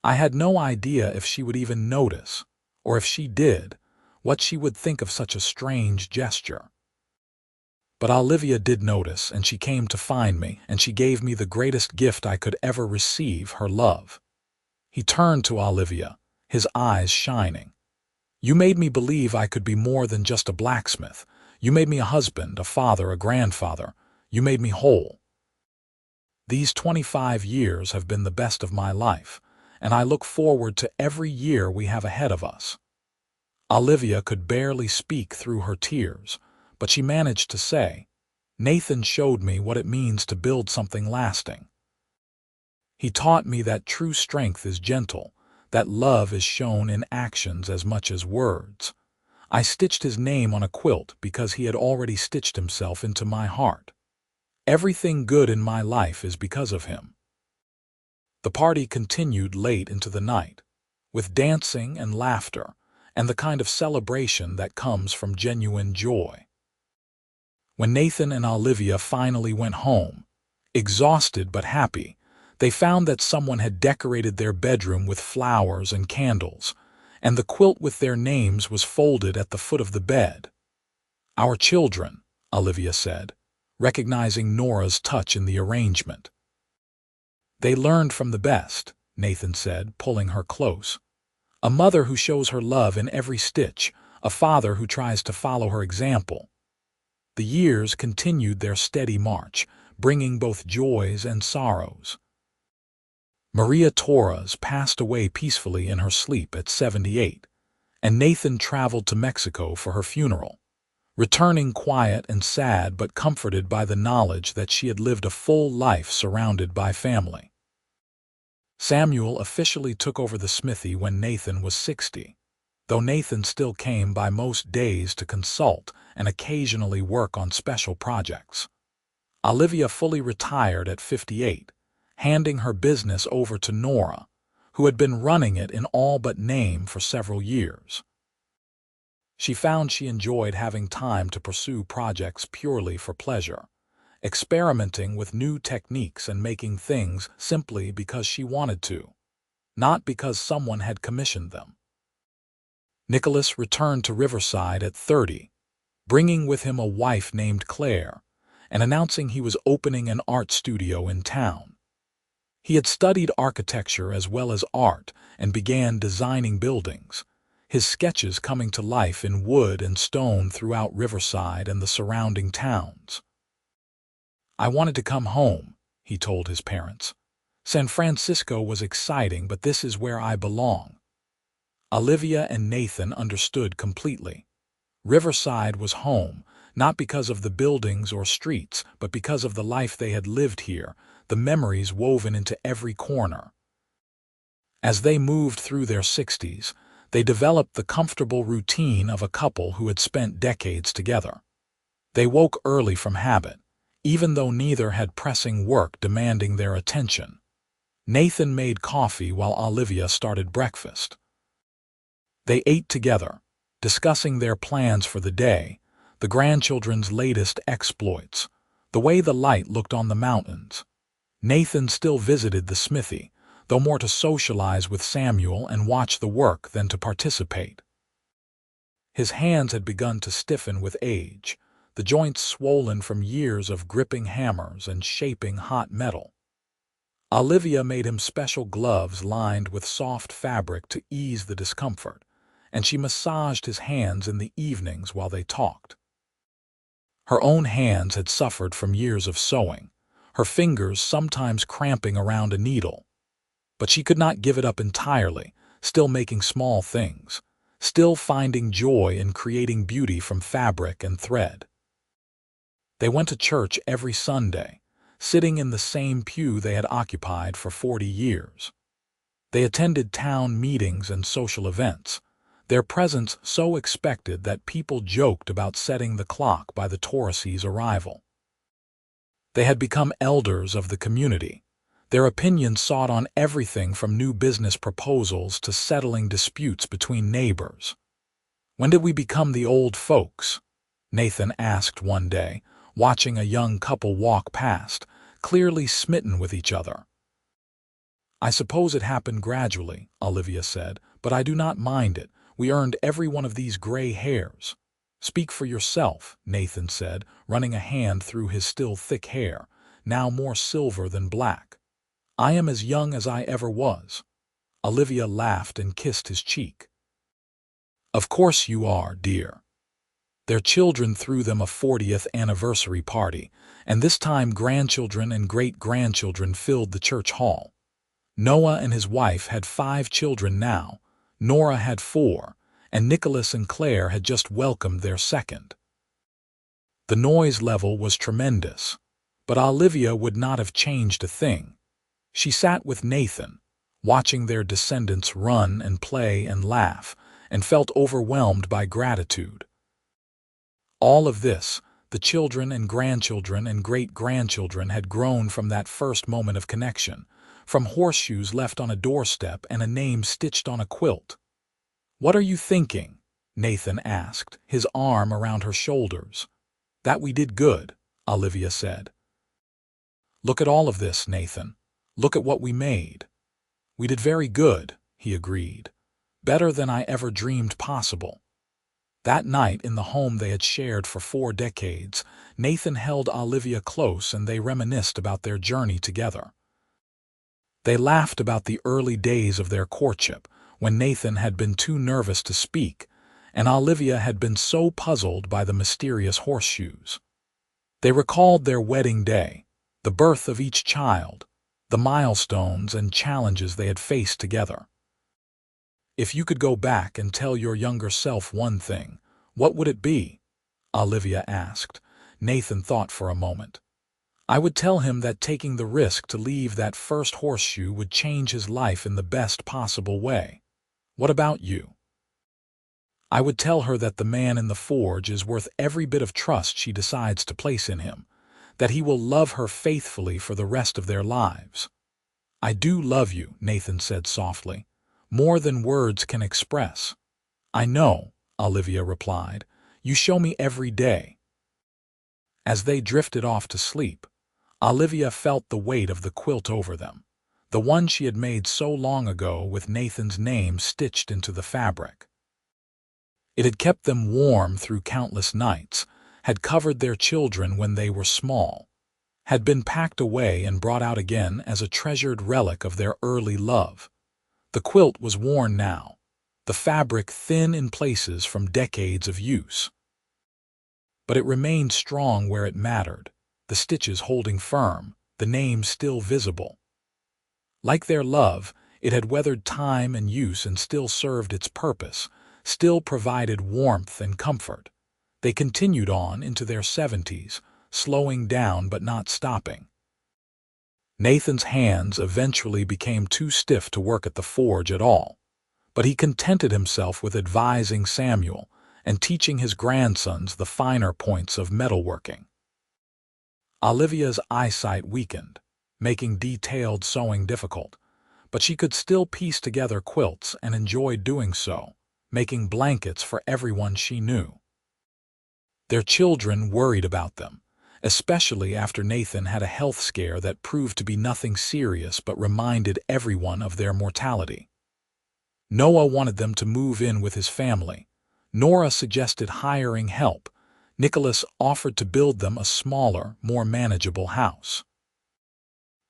I had no idea if she would even notice, or if she did, what she would think of such a strange gesture. But Olivia did notice, and she came to find me, and she gave me the greatest gift I could ever receive, her love." He turned to Olivia, his eyes shining. "You made me believe I could be more than just a blacksmith. You made me a husband, a father, a grandfather. You made me whole. These 25 years have been the best of my life, and I look forward to every year we have ahead of us." Olivia could barely speak through her tears, but she managed to say, "Nathan showed me what it means to build something lasting. He taught me that true strength is gentle, that love is shown in actions as much as words. I stitched his name on a quilt because he had already stitched himself into my heart. Everything good in my life is because of him." The party continued late into the night, with dancing and laughter, and the kind of celebration that comes from genuine joy. When Nathan and Olivia finally went home, exhausted but happy, they found that someone had decorated their bedroom with flowers and candles, and the quilt with their names was folded at the foot of the bed. "Our children," Olivia said, recognizing Nora's touch in the arrangement. "They learned from the best," Nathan said, pulling her close. "A mother who shows her love in every stitch, a father who tries to follow her example." The years continued their steady march, bringing both joys and sorrows. Maria Torres passed away peacefully in her sleep at 78, and Nathan traveled to Mexico for her funeral, returning quiet and sad but comforted by the knowledge that she had lived a full life surrounded by family. Samuel officially took over the smithy when Nathan was 60, though Nathan still came by most days to consult and occasionally work on special projects. Olivia fully retired at 58, handing her business over to Nora, who had been running it in all but name for several years. She found she enjoyed having time to pursue projects purely for pleasure, experimenting with new techniques and making things simply because she wanted to, not because someone had commissioned them. Nicholas returned to Riverside at 30, bringing with him a wife named Claire, and announcing he was opening an art studio in town. He had studied architecture as well as art and began designing buildings, his sketches coming to life in wood and stone throughout Riverside and the surrounding towns. "I wanted to come home," he told his parents. "San Francisco was exciting, but this is where I belong." Olivia and Nathan understood completely. Riverside was home, not because of the buildings or streets, but because of the life they had lived here, the memories woven into every corner. As they moved through their 60s, they developed the comfortable routine of a couple who had spent decades together. They woke early from habit, even though neither had pressing work demanding their attention. Nathan made coffee while Olivia started breakfast. They ate together, discussing their plans for the day, the grandchildren's latest exploits, the way the light looked on the mountains. Nathan still visited the smithy, though more to socialize with Samuel and watch the work than to participate. His hands had begun to stiffen with age, the joints swollen from years of gripping hammers and shaping hot metal. Olivia made him special gloves lined with soft fabric to ease the discomfort, and she massaged his hands in the evenings while they talked. Her own hands had suffered from years of sewing, her fingers sometimes cramping around a needle. But she could not give it up entirely, still making small things, still finding joy in creating beauty from fabric and thread. They went to church every Sunday, sitting in the same pew they had occupied for 40 years. They attended town meetings and social events, their presence so expected that people joked about setting the clock by the Torres' arrival. They had become elders of the community, their opinions sought on everything from new business proposals to settling disputes between neighbors. "When did we become the old folks?" Nathan asked one day, watching a young couple walk past, clearly smitten with each other. "I suppose it happened gradually," Olivia said, "but I do not mind it. We earned every one of these gray hairs." "Speak for yourself," Nathan said, running a hand through his still thick hair, now more silver than black. "I am as young as I ever was." Olivia laughed and kissed his cheek. "Of course you are, dear." Their children threw them a 40th anniversary party, and this time grandchildren and great-grandchildren filled the church hall. Noah and his wife had 5 children now, Nora had 4, and Nicholas and Claire had just welcomed their second. The noise level was tremendous, but Olivia would not have changed a thing. She sat with Nathan, watching their descendants run and play and laugh, and felt overwhelmed by gratitude. All of this, the children and grandchildren and great-grandchildren had grown from that first moment of connection, from horseshoes left on a doorstep and a name stitched on a quilt. "What are you thinking?" Nathan asked, his arm around her shoulders. "That we did good," Olivia said. "Look at all of this, Nathan. Look at what we made." "We did very good," he agreed. "Better than I ever dreamed possible." That night in the home they had shared for 4 decades, Nathan held Olivia close and they reminisced about their journey together. They laughed about the early days of their courtship, when Nathan had been too nervous to speak, and Olivia had been so puzzled by the mysterious horseshoes. They recalled their wedding day, the birth of each child, the milestones and challenges they had faced together. "If you could go back and tell your younger self one thing, what would it be?" Olivia asked. Nathan thought for a moment. "I would tell him that taking the risk to leave that first horseshoe would change his life in the best possible way." "What about you?" "I would tell her that the man in the forge is worth every bit of trust she decides to place in him, that he will love her faithfully for the rest of their lives." "I do love you," Nathan said softly, "more than words can express." "I know," Olivia replied. "You show me every day." As they drifted off to sleep, Olivia felt the weight of the quilt over them, the one she had made so long ago with Nathan's name stitched into the fabric. It had kept them warm through countless nights, had covered their children when they were small, had been packed away and brought out again as a treasured relic of their early love. The quilt was worn now, the fabric thin in places from decades of use. But it remained strong where it mattered, the stitches holding firm, the name still visible. Like their love, it had weathered time and use and still served its purpose, still provided warmth and comfort. They continued on into their 70s, slowing down but not stopping. Nathan's hands eventually became too stiff to work at the forge at all, but he contented himself with advising Samuel and teaching his grandsons the finer points of metalworking. Olivia's eyesight weakened, making detailed sewing difficult, but she could still piece together quilts and enjoyed doing so, making blankets for everyone she knew. Their children worried about them, especially after Nathan had a health scare that proved to be nothing serious but reminded everyone of their mortality. Noah wanted them to move in with his family. Nora suggested hiring help. Nicholas offered to build them a smaller, more manageable house.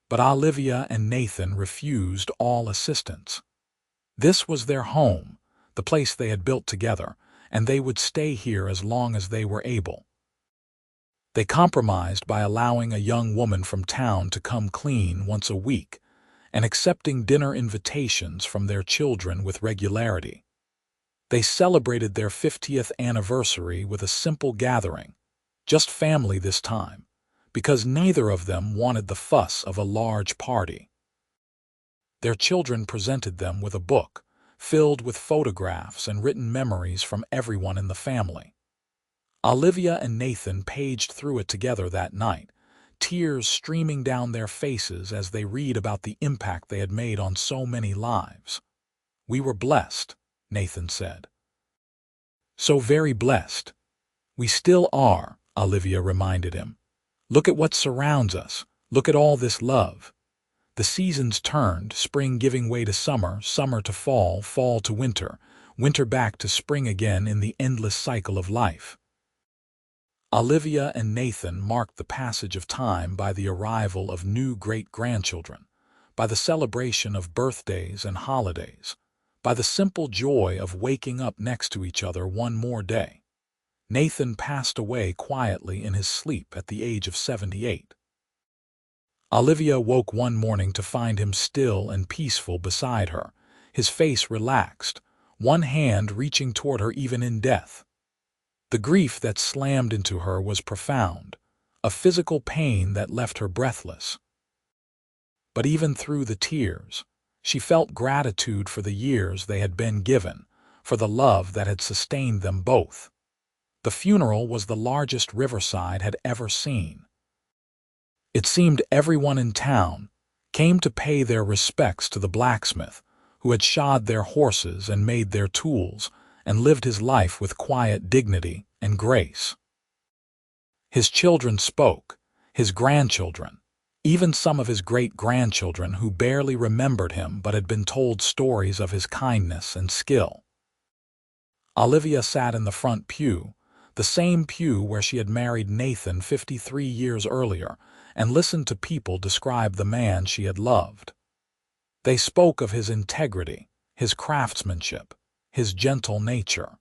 But Olivia and Nathan refused all assistance. This was their home, the place they had built together, and they would stay here as long as they were able. They compromised by allowing a young woman from town to come clean once a week and accepting dinner invitations from their children with regularity. They celebrated their 50th anniversary with a simple gathering, just family this time, because neither of them wanted the fuss of a large party. Their children presented them with a book filled with photographs and written memories from everyone in the family. Olivia and Nathan paged through it together that night, tears streaming down their faces as they read about the impact they had made on so many lives. "We were blessed," Nathan said. "So very blessed." "We still are," Olivia reminded him. "Look at what surrounds us. Look at all this love." The seasons turned, spring giving way to summer, summer to fall, fall to winter, winter back to spring again in the endless cycle of life. Olivia and Nathan marked the passage of time by the arrival of new great-grandchildren, by the celebration of birthdays and holidays, by the simple joy of waking up next to each other one more day. Nathan passed away quietly in his sleep at the age of 78. Olivia woke one morning to find him still and peaceful beside her, his face relaxed, one hand reaching toward her even in death. The grief that slammed into her was profound, a physical pain that left her breathless. But even through the tears, she felt gratitude for the years they had been given, for the love that had sustained them both. The funeral was the largest Riverside had ever seen. It seemed everyone in town came to pay their respects to the blacksmith, who had shod their horses and made their tools, and lived his life with quiet dignity and grace. His children spoke, his grandchildren, even some of his great-grandchildren who barely remembered him but had been told stories of his kindness and skill. Olivia sat in the front pew, the same pew where she had married Nathan 53 years earlier, and listened to people describe the man she had loved. They spoke of his integrity, his craftsmanship, his gentle nature.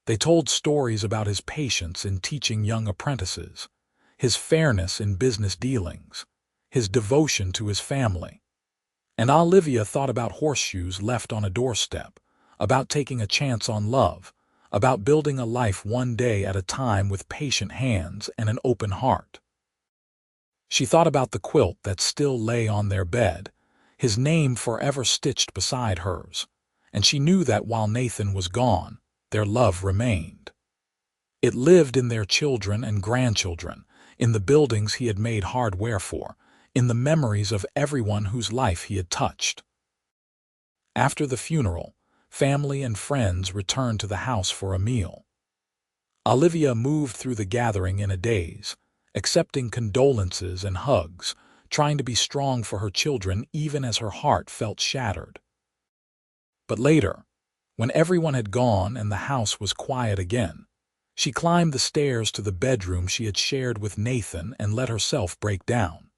They told stories about his patience in teaching young apprentices, his fairness in business dealings, his devotion to his family. And Olivia thought about horseshoes left on a doorstep, about taking a chance on love, about building a life one day at a time with patient hands and an open heart. She thought about the quilt that still lay on their bed, his name forever stitched beside hers, and she knew that while Nathan was gone, their love remained. It lived in their children and grandchildren, in the buildings he had made hardware for, in the memories of everyone whose life he had touched. After the funeral, family and friends returned to the house for a meal. Olivia moved through the gathering in a daze, accepting condolences and hugs, trying to be strong for her children even as her heart felt shattered. But later, when everyone had gone and the house was quiet again, she climbed the stairs to the bedroom she had shared with Nathan and let herself break down.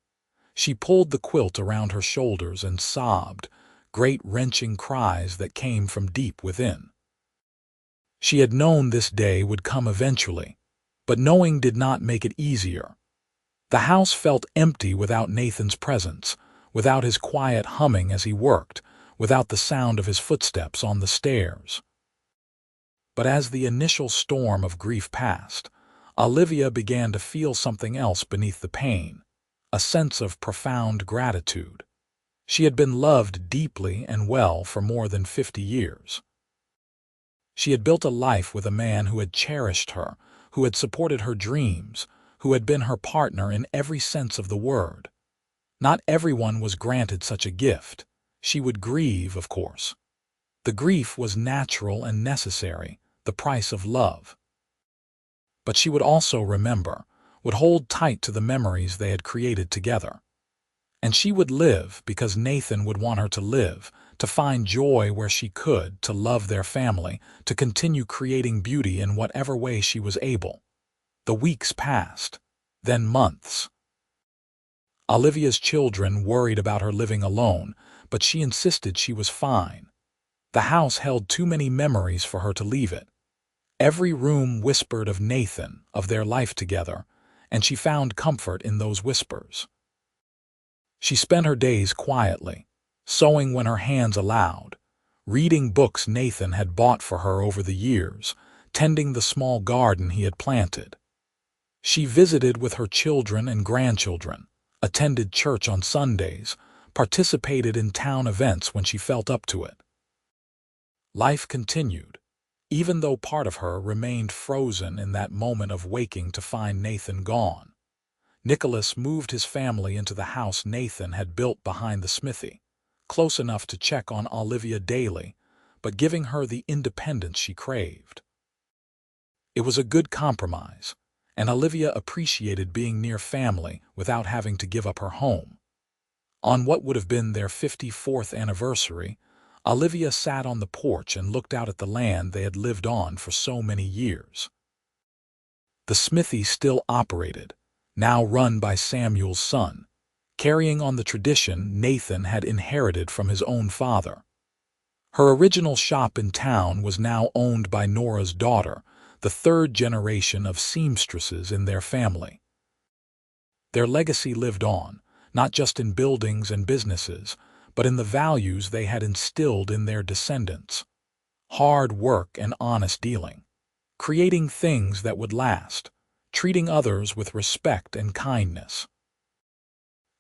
She pulled the quilt around her shoulders and sobbed, great wrenching cries that came from deep within. She had known this day would come eventually, but knowing did not make it easier. The house felt empty without Nathan's presence, without his quiet humming as he worked, without the sound of his footsteps on the stairs. But as the initial storm of grief passed, Olivia began to feel something else beneath the pain, a sense of profound gratitude. She had been loved deeply and well for more than 50 years. She had built a life with a man who had cherished her, who had supported her dreams, who had been her partner in every sense of the word. Not everyone was granted such a gift. She would grieve, of course. The grief was natural and necessary, the price of love. But she would also remember, would hold tight to the memories they had created together. And she would live because Nathan would want her to live, to find joy where she could, to love their family, to continue creating beauty in whatever way she was able. The weeks passed, then months. Olivia's children worried about her living alone, but she insisted she was fine. The house held too many memories for her to leave it. Every room whispered of Nathan, of their life together, and she found comfort in those whispers. She spent her days quietly, sewing when her hands allowed, reading books Nathan had bought for her over the years, tending the small garden he had planted. She visited with her children and grandchildren, attended church on Sundays, participated in town events when she felt up to it. Life continued, even though part of her remained frozen in that moment of waking to find Nathan gone. Nicholas moved his family into the house Nathan had built behind the smithy, close enough to check on Olivia daily, but giving her the independence she craved. It was a good compromise, and Olivia appreciated being near family without having to give up her home. On what would have been their 54th anniversary, Olivia sat on the porch and looked out at the land they had lived on for so many years. The smithy still operated, now run by Samuel's son, carrying on the tradition Nathan had inherited from his own father. Her original shop in town was now owned by Nora's daughter, the third generation of seamstresses in their family. Their legacy lived on, not just in buildings and businesses, but in the values they had instilled in their descendants. Hard work and honest dealing, creating things that would last, treating others with respect and kindness.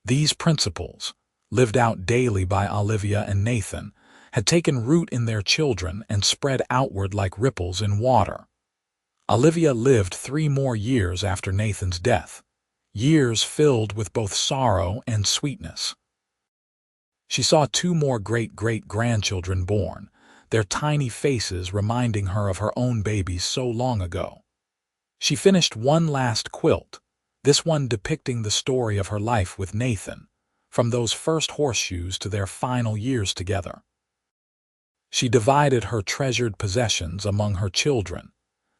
These principles, lived out daily by Olivia and Nathan, had taken root in their children and spread outward like ripples in water. Olivia lived 3 more years after Nathan's death, years filled with both sorrow and sweetness. She saw 2 more great-great-grandchildren born, their tiny faces reminding her of her own babies so long ago. She finished one last quilt, this one depicting the story of her life with Nathan, from those first horseshoes to their final years together. She divided her treasured possessions among her children,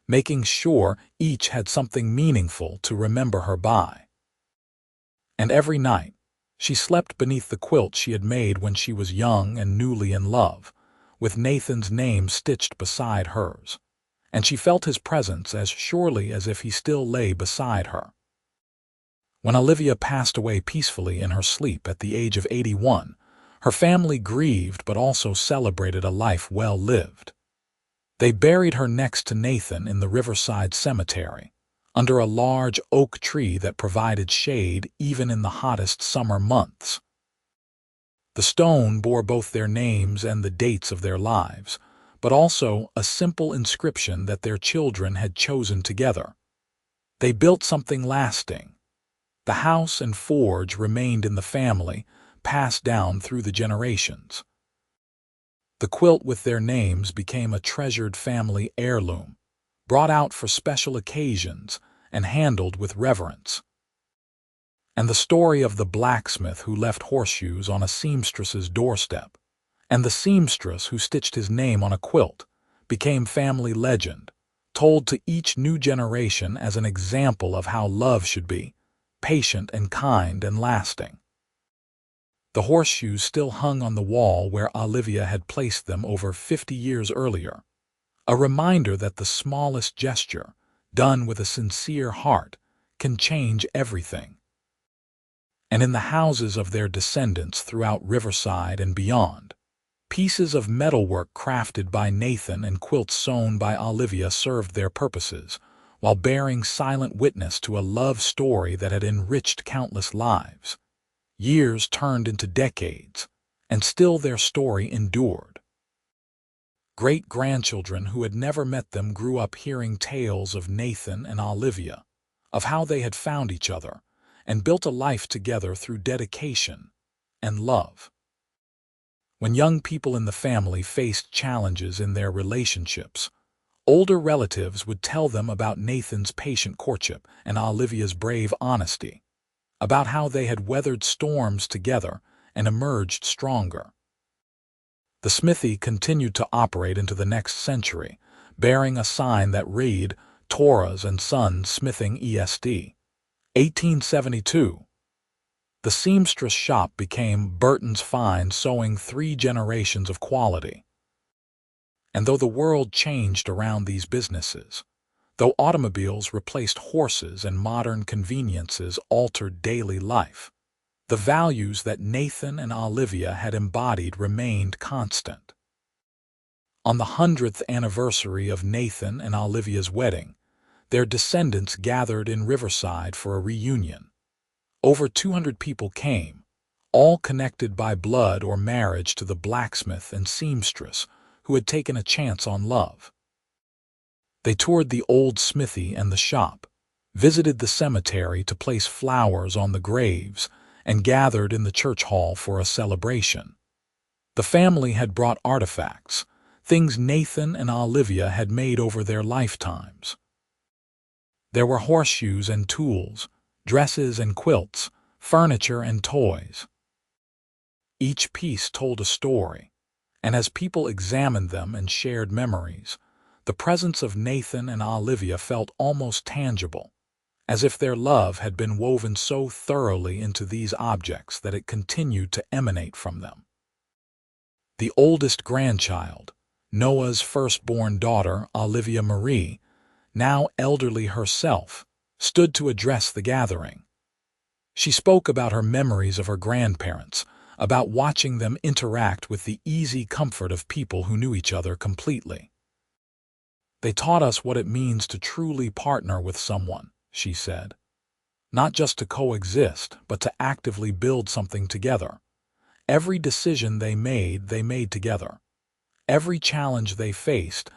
making sure each had something meaningful to remember her by. And every night, she slept beneath the quilt she had made when she was young and newly in love, with Nathan's name stitched beside hers, and she felt his presence as surely as if he still lay beside her. When Olivia passed away peacefully in her sleep at the age of 81, her family grieved but also celebrated a life well lived. They buried her next to Nathan in the Riverside Cemetery, under a large oak tree that provided shade even in the hottest summer months. The stone bore both their names and the dates of their lives, but also a simple inscription that their children had chosen together. They built something lasting. The house and forge remained in the family, passed down through the generations. The quilt with their names became a treasured family heirloom, brought out for special occasions and handled with reverence. And the story of the blacksmith who left horseshoes on a seamstress's doorstep, and the seamstress who stitched his name on a quilt, became family legend, told to each new generation as an example of how love should be, patient and kind and lasting. The horseshoes still hung on the wall where Olivia had placed them over 50 years earlier, a reminder that the smallest gesture, done with a sincere heart, can change everything. and in the houses of their descendants throughout Riverside and beyond. Pieces of metalwork crafted by Nathan and quilts sewn by Olivia served their purposes, while bearing silent witness to a love story that had enriched countless lives. Years turned into decades, and still their story endured. Great-grandchildren who had never met them grew up hearing tales of Nathan and Olivia, of how they had found each other and built a life together through dedication and love. When young people in the family faced challenges in their relationships, older relatives would tell them about Nathan's patient courtship and Olivia's brave honesty, about how they had weathered storms together and emerged stronger. The smithy continued to operate into the next century, bearing a sign that read, Torres and Sons Smithing ESD. 1872. The seamstress shop became Burton's fine sewing, 3 generations of quality. And though the world changed around these businesses, though automobiles replaced horses and modern conveniences altered daily life, the values that Nathan and Olivia had embodied remained constant. On the 100th anniversary of Nathan and Olivia's wedding, their descendants gathered in Riverside for a reunion. Over 200 people came, all connected by blood or marriage to the blacksmith and seamstress who had taken a chance on love. They toured the old smithy and the shop, visited the cemetery to place flowers on the graves, and gathered in the church hall for a celebration. The family had brought artifacts, things Nathan and Olivia had made over their lifetimes. There were horseshoes and tools, dresses and quilts, furniture and toys. Each piece told a story, and as people examined them and shared memories, the presence of Nathan and Olivia felt almost tangible, as if their love had been woven so thoroughly into these objects that it continued to emanate from them. The oldest grandchild, Noah's firstborn daughter, Olivia Marie, now elderly herself, stood to address the gathering. She spoke about her memories of her grandparents, about watching them interact with the easy comfort of people who knew each other completely. They taught us what it means to truly partner with someone, she said. Not just to coexist, but to actively build something together. Every decision they made together. Every challenge they faced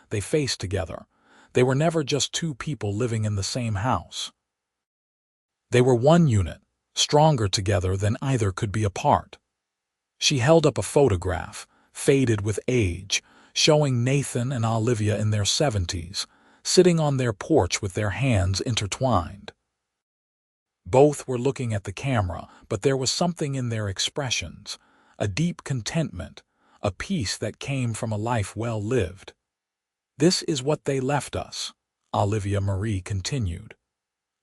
together. They were never just 2 people living in the same house. They were one unit, stronger together than either could be apart. She held up a photograph, faded with age, showing Nathan and Olivia in their 70s, sitting on their porch with their hands intertwined. Both were looking at the camera, but there was something in their expressions, a deep contentment, a peace that came from a life well lived. This is what they left us, Olivia Marie continued.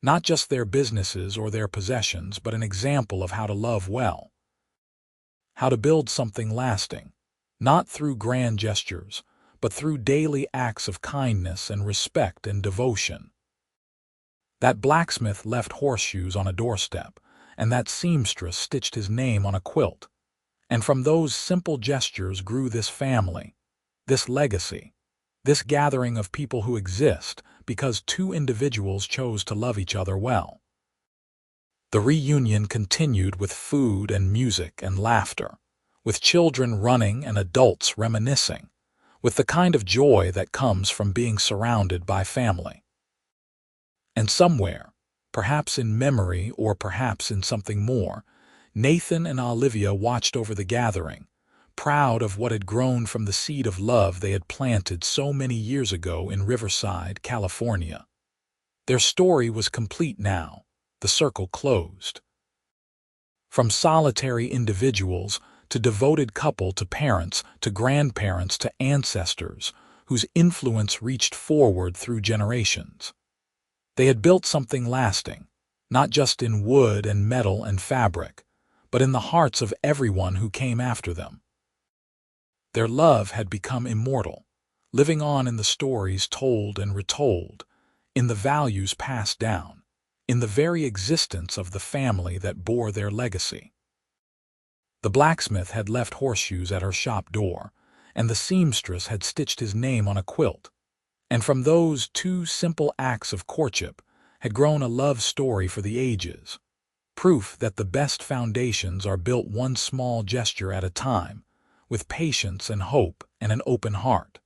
Not just their businesses or their possessions, but an example of how to love well. How to build something lasting, not through grand gestures, but through daily acts of kindness and respect and devotion. That blacksmith left horseshoes on a doorstep, and that seamstress stitched his name on a quilt. And from those simple gestures grew this family, this legacy, this gathering of people who exist because 2 individuals chose to love each other well. The reunion continued with food and music and laughter, with children running and adults reminiscing, with the kind of joy that comes from being surrounded by family. And somewhere, perhaps in memory or perhaps in something more, Nathan and Olivia watched over the gathering, proud of what had grown from the seed of love they had planted so many years ago in Riverside, California. Their story was complete now, the circle closed. From solitary individuals to devoted couple to parents to grandparents to ancestors, whose influence reached forward through generations. They had built something lasting, not just in wood and metal and fabric, but in the hearts of everyone who came after them. Their love had become immortal, living on in the stories told and retold, in the values passed down, in the very existence of the family that bore their legacy. The blacksmith had left Horseshoes at her shop door, and the seamstress had stitched his name on a quilt. And from those two simple acts of courtship had grown a love story for the ages, proof that the best foundations are built one small gesture at a time, with patience and hope and an open heart.